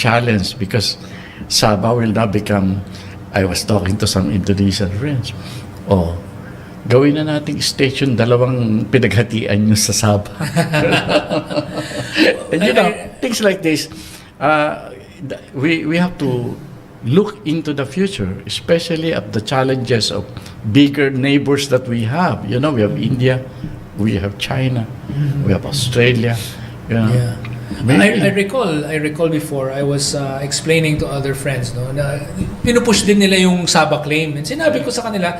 [SPEAKER 4] challenge because Sabah will now become, I was talking to some Indonesian friends, gawin na nating station, dalawang pinaghatian nyo sa Sabah. And things like this, we have to look into the future, especially at the challenges of bigger neighbors that we have. We have India, we have China, we have Australia.
[SPEAKER 3] Yeah. I recall before I was explaining to other friends na pinupush din nila yung Sabah claim, and sinabi ko sa kanila,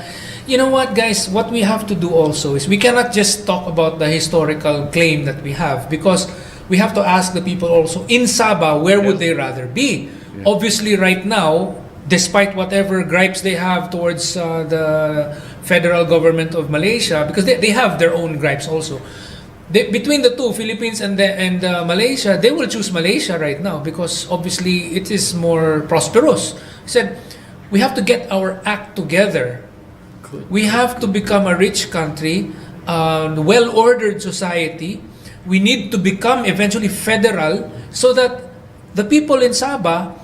[SPEAKER 3] you know what guys, what we have to do also is we cannot just talk about the historical claim that we have, because we have to ask the people also in Sabah where would they rather be. Obviously right now, despite whatever gripes they have towards the federal government of Malaysia, because they have their own gripes also. Between the two, Philippines and Malaysia, they will choose Malaysia right now because obviously it is more prosperous. I said, we have to get our act together. We have to become a rich country well-ordered society. We need to become eventually federal so that the people in Sabah,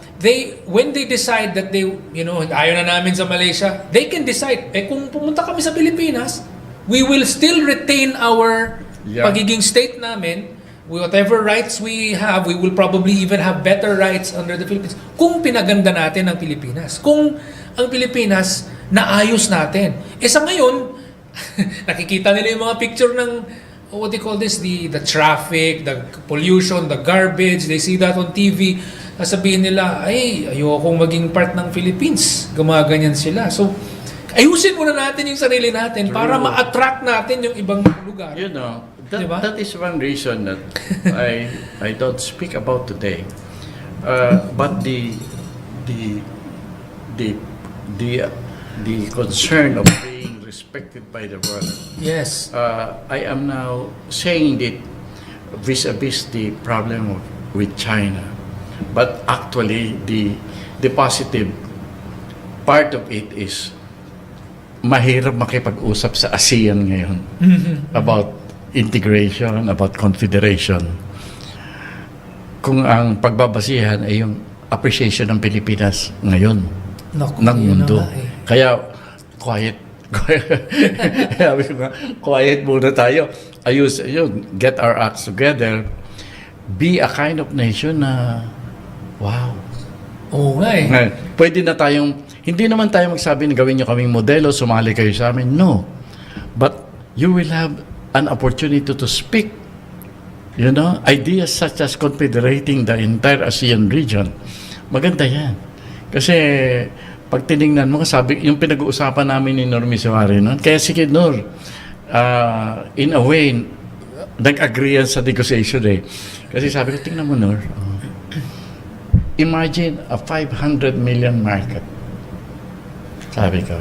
[SPEAKER 3] when they decide that ayaw na namin sa Malaysia, they can decide, kung pumunta kami sa Pilipinas, we will still retain our pagiging state namin. Whatever rights we have, we will probably even have better rights under the Philippines kung pinaganda natin ang Pilipinas. Kung ang Pilipinas naayos natin. Sa ngayon, nakikita nila yung mga picture ng what they call this, the traffic, the pollution, the garbage. They see that on TV. Sasabihin nila, ayokong maging part ng Philippines. Gumaganyan sila. So, ayusin muna natin yung sarili natin para ma-attract natin yung ibang lugar.
[SPEAKER 4] That is one reason that I don't speak about today. But the concern of being respected by the world.
[SPEAKER 3] Yes.
[SPEAKER 4] I am now saying it vis-a-vis the problem with China. But actually, the positive part of it is mahirap makipag-usap sa ASEAN ngayon about integration, about confederation. Kung ang pagbabasihan ay yung appreciation ng Pilipinas ngayon ng mundo. Kaya quiet sabi ko nga, quiet muna tayo. Get our acts together. Be a kind of nation na wow.
[SPEAKER 3] Oo nga eh.
[SPEAKER 4] Pwede na tayong, hindi naman tayo magsabi na gawin nyo kaming modelo, sumali kayo sa amin. No. But you will have an opportunity to speak. Ideas such as confederating the entire ASEAN region. Maganda yan. Kasi pag tinignan mo, sabi, yung pinag-uusapan namin ni Nor Misuari noon, kaya sige Nor, in a way, nag-agree yan sa negotiation eh. Kasi sabi ko, tingnan mo Nor, imagine a 500 million market. Sabi ko,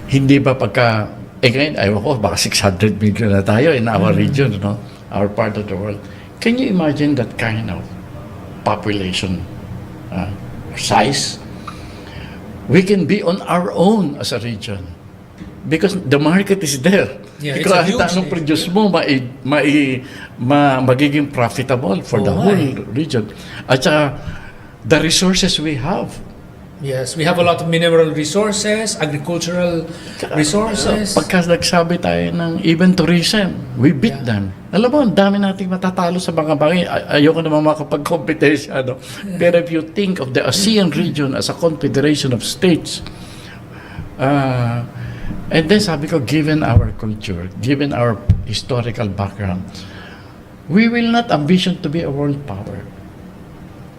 [SPEAKER 4] hindi ba pagka, ngayon, ayaw ko, baka 600 million na tayo in our region, our part of the world. Can you imagine that kind of population size? We can be on our own as a region because the market is there.
[SPEAKER 3] Yeah,
[SPEAKER 4] Kahit anong produce mo, magiging profitable for the whole region. At saka, the resources we have.
[SPEAKER 3] Yes, we have a lot of mineral resources, agricultural resources.
[SPEAKER 4] Pagka nagsabi tayo ng even tourism, we beat them. Alam mo, ang dami nating matatalo sa mga bagay. Ayoko naman makapag-competition. Pero if you think of the ASEAN region as a confederation of states, and then sabi ko, given our culture, given our historical background, we will not ambition to be a world power.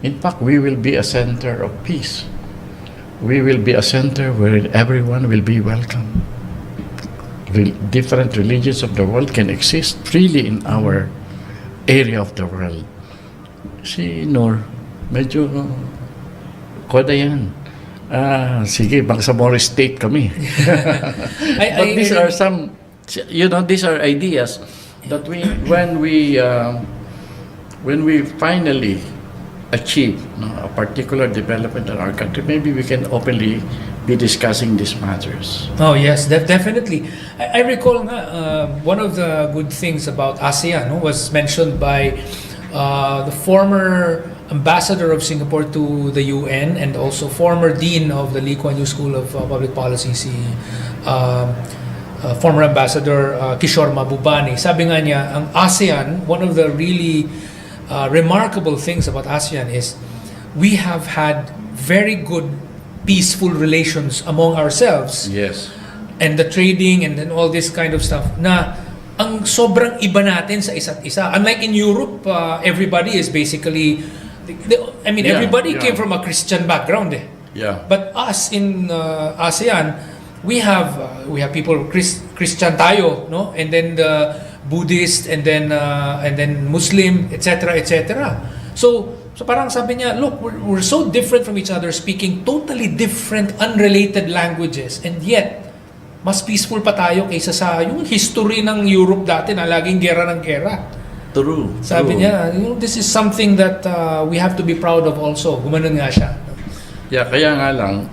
[SPEAKER 4] In fact, we will be a center of peace. We will be a center where everyone will be welcome. Different religions of the world can exist freely in our area of the world. Si Nor, medyo koda yan. Sige, Bangsamoro State kami. But these are some, these are ideas that when we finally achieve a particular development in our country, maybe we can openly be discussing these matters.
[SPEAKER 3] Oh yes, definitely. I recall one of the good things about ASEAN was mentioned by the former ambassador of Singapore to the UN and also former dean of the Lee Kuan Yew School of Public Policy, former ambassador Kishore Mahbubani. Sabi nga niya, ang ASEAN, one of the really remarkable things about ASEAN is we have had very good peaceful relations among ourselves.
[SPEAKER 4] Yes.
[SPEAKER 3] And the trading and then all this kind of stuff na ang sobrang iba natin sa isa't isa. Unlike in Europe, everybody is basically, everybody came from a Christian background.
[SPEAKER 4] Yeah.
[SPEAKER 3] But us in ASEAN, we have people Christian tayo, no? And then the Buddhist and then Muslim, etc., etc. So parang sabi niya, look, we're so different from each other, speaking totally different, unrelated languages, and yet mas peaceful pa tayo kaysa sa yung history ng Europe dati na laging gera ng gera.
[SPEAKER 4] True.
[SPEAKER 3] Sabi niya, this is something that we have to be proud of also. Gumanon nga siya.
[SPEAKER 4] Yeah, kaya nga lang,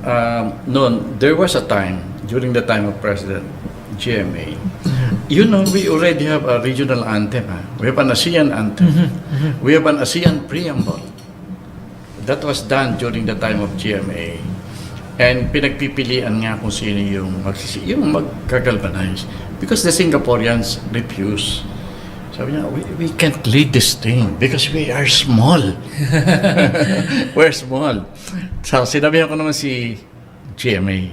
[SPEAKER 4] noon, there was a time, during the time of President GMA, You know, we already have a regional anthem. We have an ASEAN anthem. We have an ASEAN preamble. That was done during the time of GMA. And pinagpipilian nga kung sino yung magkagalvanize. Because the Singaporeans refuse. Sabi niya, we can't lead this thing because we are small. We're small. So, sinabihan ko naman si GMA,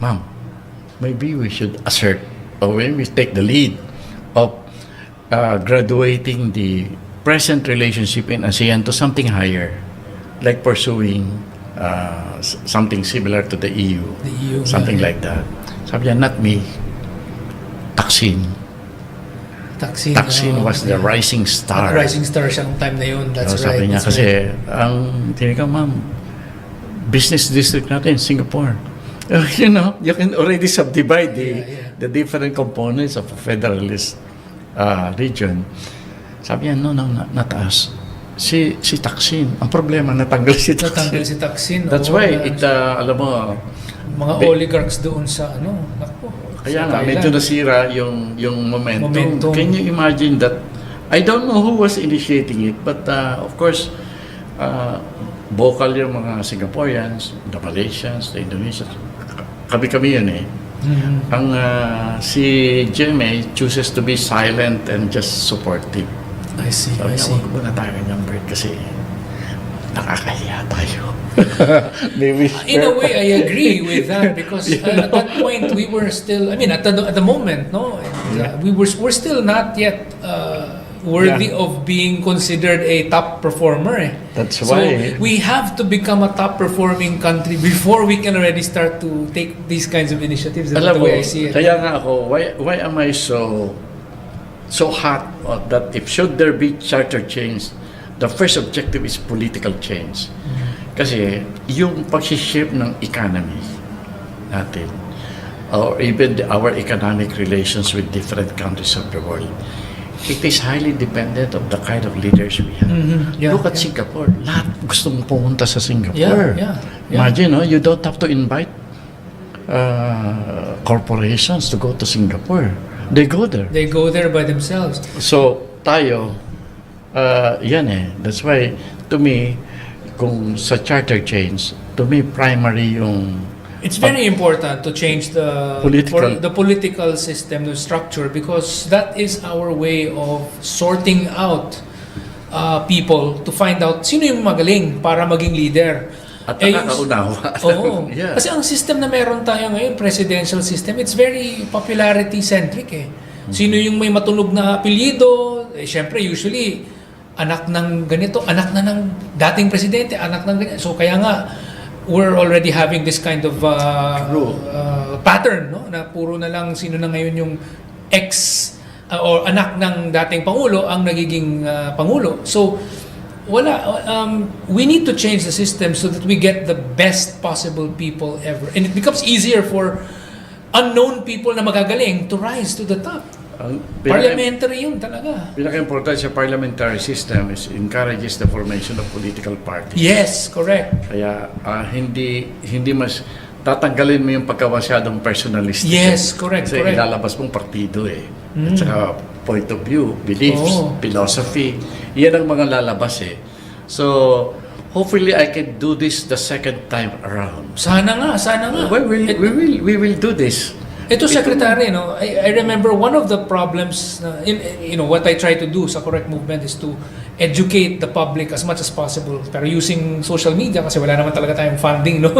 [SPEAKER 4] Ma'am, maybe we should assert or maybe take the lead of graduating the present relationship in ASEAN to something higher, like pursuing something similar to the EU, something like that. Sabi niya, not me, Taksin. Taksin was the rising star.
[SPEAKER 3] Rising star siya ng time na yun. That's right.
[SPEAKER 4] Sabi niya, kasi ang tinika, ma'am, business district natin, Singapore. You know, you can already subdivide the different components of a federalist region. Sabi niya, no, not us. Si Taksin. Ang problema, natanggal si Taksin.
[SPEAKER 3] Natanggal si Taksin.
[SPEAKER 4] That's why, alam mo,
[SPEAKER 3] mga oligarchs doon sa naku.
[SPEAKER 4] Kaya nga, medyo nasira yung momentum. Can you imagine that? I don't know who was initiating it, but of course, vocal yung mga Singaporeans, the Malaysians, the Indonesians. Kami yun eh. Ang si GMA chooses to be silent and just supportive.
[SPEAKER 3] I see.
[SPEAKER 4] Huwag ko na tayo ng bird kasi nakakahiya tayo. Maybe
[SPEAKER 3] in a way, I agree with that because at that point we were still. I mean, at the moment, we're still not yet worthy of being considered a top performer.
[SPEAKER 4] That's why.
[SPEAKER 3] So we have to become a top performing country before we can already start to take these kinds of initiatives. That's the way I see it.
[SPEAKER 4] Kaya nga ako, why am I so hot that if should there be charter change, the first objective is political change. Kasi yung pag-shape ng economy natin, or even our economic relations with different countries of the world, it is highly dependent of the kind of leaders we have. Look at Singapore. Lahat gusto mong pumunta sa Singapore. Imagine, you don't have to invite corporations to go to Singapore. They go there.
[SPEAKER 3] They go there by themselves.
[SPEAKER 4] So, tayo, yan eh. That's why, to me, kung sa charter change, to me, primary yung...
[SPEAKER 3] It's very important to change the political system, the structure, because that is our way of sorting out people to find out sino yung magaling para maging leader.
[SPEAKER 4] At nakakaunawa.
[SPEAKER 3] Oo. Kasi ang system na meron tayo ngayon, presidential system, it's very popularity-centric eh. Sino yung may matunog na apelyido, syempre usually anak ng ganito, anak na ng dating presidente, anak ng ganito. So kaya nga, we're already having this kind of pattern, no? Na puro na lang sino na ngayon yung ex or anak ng dating pangulo ang nagiging pangulo. So we need to change the system so that we get the best possible people ever, and it becomes easier for unknown people na magagaling to rise to the top. Parliamentary yun talaga.
[SPEAKER 4] Pinaka-important sa parliamentary system is encourages the formation of political parties.
[SPEAKER 3] Yes, correct.
[SPEAKER 4] Kaya hindi mas tatanggalin mo yung pagkawasyadong personalistic.
[SPEAKER 3] Yes, correct.
[SPEAKER 4] Kasi ilalabas mong partido eh. At saka point of view, beliefs, philosophy. Yan ang mga lalabas eh. So, hopefully I can do this the second time around.
[SPEAKER 3] Sana nga.
[SPEAKER 4] We will do this.
[SPEAKER 3] Ito, Secretary, I remember one of the problems, what I try to do sa Correct Movement is to educate the public as much as possible. Pero using social media, kasi wala naman talaga tayong funding, no?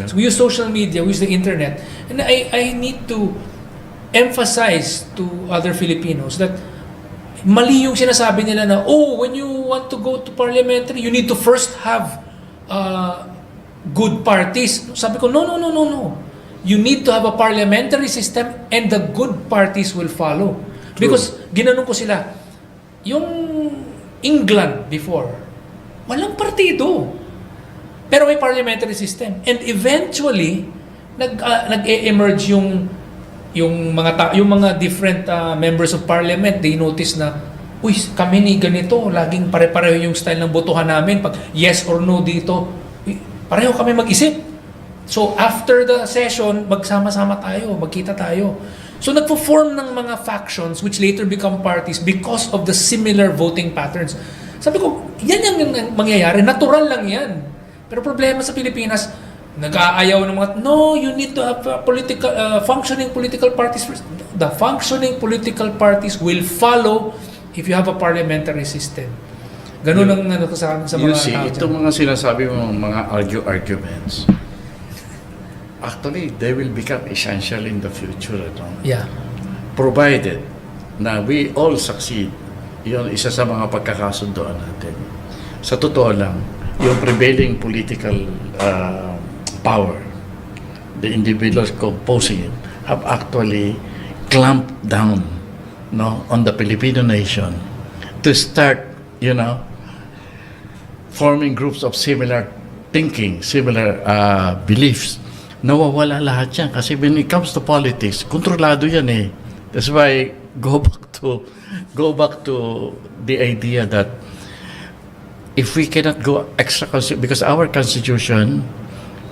[SPEAKER 3] So we use social media, we use the internet. And I need to emphasize to other Filipinos that mali yung sinasabi nila na, when you want to go to parliamentary, you need to first have good parties. Sabi ko, no. You need to have a parliamentary system and the good parties will follow. True. Because ginanong ko sila, yung England before, walang partido. Pero may parliamentary system. And eventually, nag-emerge yung mga different members of parliament. They notice na, kami ni ganito, laging pare-pareho yung style ng botohan namin. Pag yes or no dito, pareho kami mag-isip. So after the session, magsama-sama tayo, magkita tayo. So nagpo-form ng mga factions which later become parties because of the similar voting patterns. Sabi ko, yan yung mangyayari. Natural lang yan. Pero problema sa Pilipinas, nag-aayaw ng mga, no, you need to have functioning political parties first. The functioning political parties will follow if you have a parliamentary system. Ganun ang sa mga
[SPEAKER 4] You see,
[SPEAKER 3] tao.
[SPEAKER 4] itong mga sinasabi mo, mga arguments, actually, they will become essential in the future.
[SPEAKER 3] Yeah.
[SPEAKER 4] Provided na we all succeed, yun isa sa mga pagkakasundoan natin. Sa totoo lang, yung prevailing political power, the individuals composing it, have actually clamped down on the Filipino nation to start, forming groups of similar thinking, similar beliefs. Nawawala lahat yan kasi when it comes to politics, kontrolado yan eh. That's why go back to the idea that if we cannot go extra because our constitution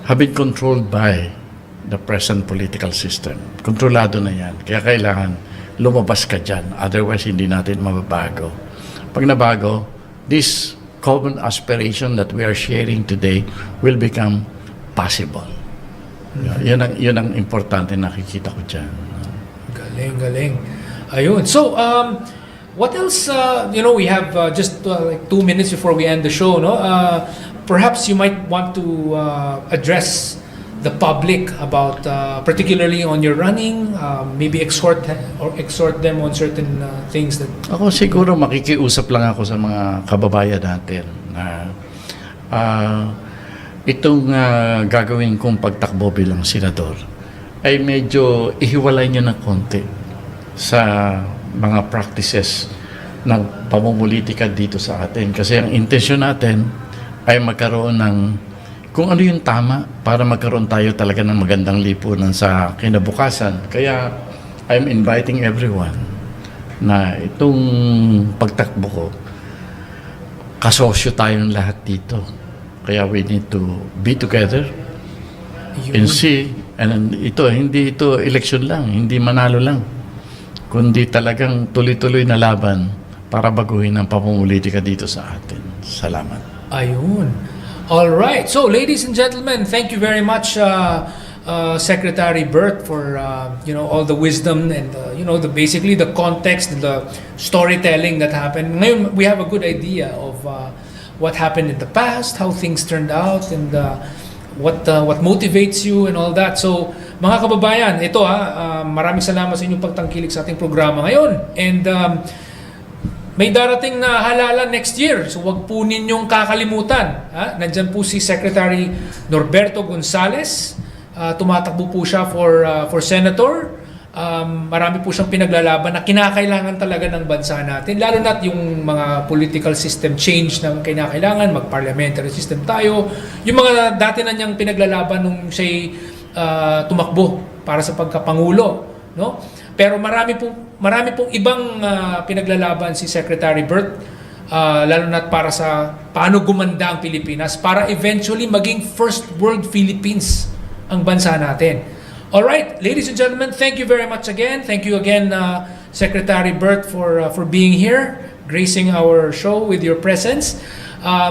[SPEAKER 4] have been controlled by the present political system. Kontrolado na yan. Kaya kailangan lumabas ka dyan. Otherwise, hindi natin mababago. Pag nabago, this common aspiration that we are sharing today will become possible. Yun ang importante nakikita ko dyan.
[SPEAKER 3] Galing. Ayun. So, what else? We have just like 2 minutes before we end the show. No, perhaps you might want to address the public about, particularly on your running. Maybe exhort them on certain things that.
[SPEAKER 4] Ako siguro makikiusap lang ako sa mga kababayan natin na itong gagawin kong pagtakbo bilang senador ay medyo ihiwalay nyo ng konti sa mga practices ng pamumulitika dito sa atin. Kasi ang intensyon natin ay magkaroon ng kung ano yung tama para magkaroon tayo talaga ng magandang lipunan sa kinabukasan. Kaya I'm inviting everyone na itong pagtakbo ko, kasosyo tayong lahat dito. Kaya we need to be together and see. And hindi ito election lang, hindi manalo lang, kundi talagang tuloy-tuloy na laban para baguhin ang pamumulitika dito sa atin. Salamat.
[SPEAKER 3] Ayun. All right. So, ladies and gentlemen, thank you very much, Secretary Bert, for all the wisdom and basically the context and the storytelling that happened. Ngayon, we have a good idea of what happened in the past, how things turned out, and what motivates you and all that. So, mga kababayan, ito maraming salamat sa inyong pagtangkilik sa ating programa ngayon. And may darating na halalan next year. So, wag po ninyong kakalimutan. Nandyan po si Secretary Norberto Gonzales. Tumatakbo po siya for senator. Marami po siyang pinaglalaban na kinakailangan talaga ng bansa natin. Lalo na't yung mga political system change na kinakailangan, mag-parliamentary system tayo. Yung mga dati na niyang pinaglalaban nung siya'y tumakbo para sa pagkapangulo. No? Pero marami pong ibang pinaglalaban si Secretary Bert, lalo na't para sa paano gumanda ang Pilipinas para eventually maging first world Philippines ang bansa natin. All right, ladies and gentlemen, thank you very much again. Thank you again, Secretary Bert, for being here, gracing our show with your presence.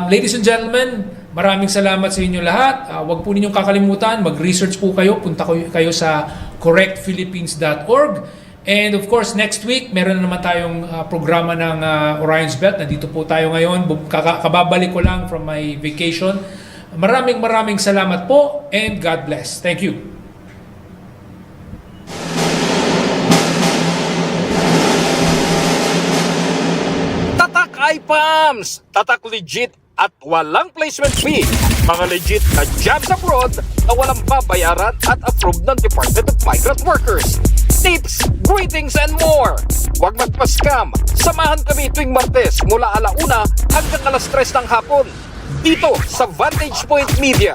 [SPEAKER 3] Ladies and gentlemen, maraming salamat sa inyo lahat. Huwag po ninyong kakalimutan, mag-research po kayo, punta kayo sa correctphilippines.org. And of course, next week, meron na naman tayong programa ng Orion's Belt. Nandito po tayo ngayon. Kababalik ko lang from my vacation. Maraming salamat po and God bless. Thank you.
[SPEAKER 5] iPams! Tatak legit at walang placement fee. Mga legit na jobs abroad na walang babayaran at approved ng Department of Migrant Workers. Tips, greetings, and more! Huwag magpa-scam. Samahan kami tuwing Martes mula 1:00 hanggang 3:00 ng hapon. Dito sa Vantage Point Media.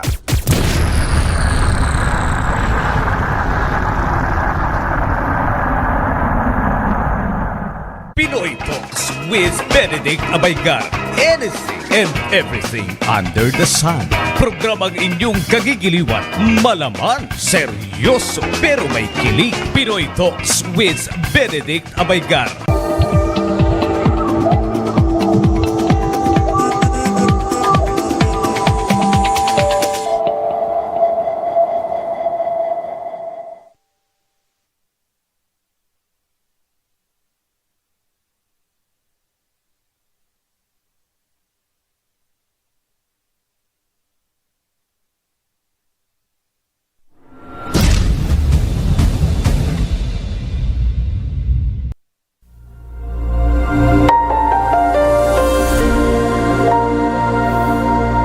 [SPEAKER 2] Pinoy Talks with Benedict Abaygar. Anything and everything under the sun. Programang inyong kagigiliwan, malaman, seryoso, pero may kilig. Pinoy Talks with Benedict Abaygar.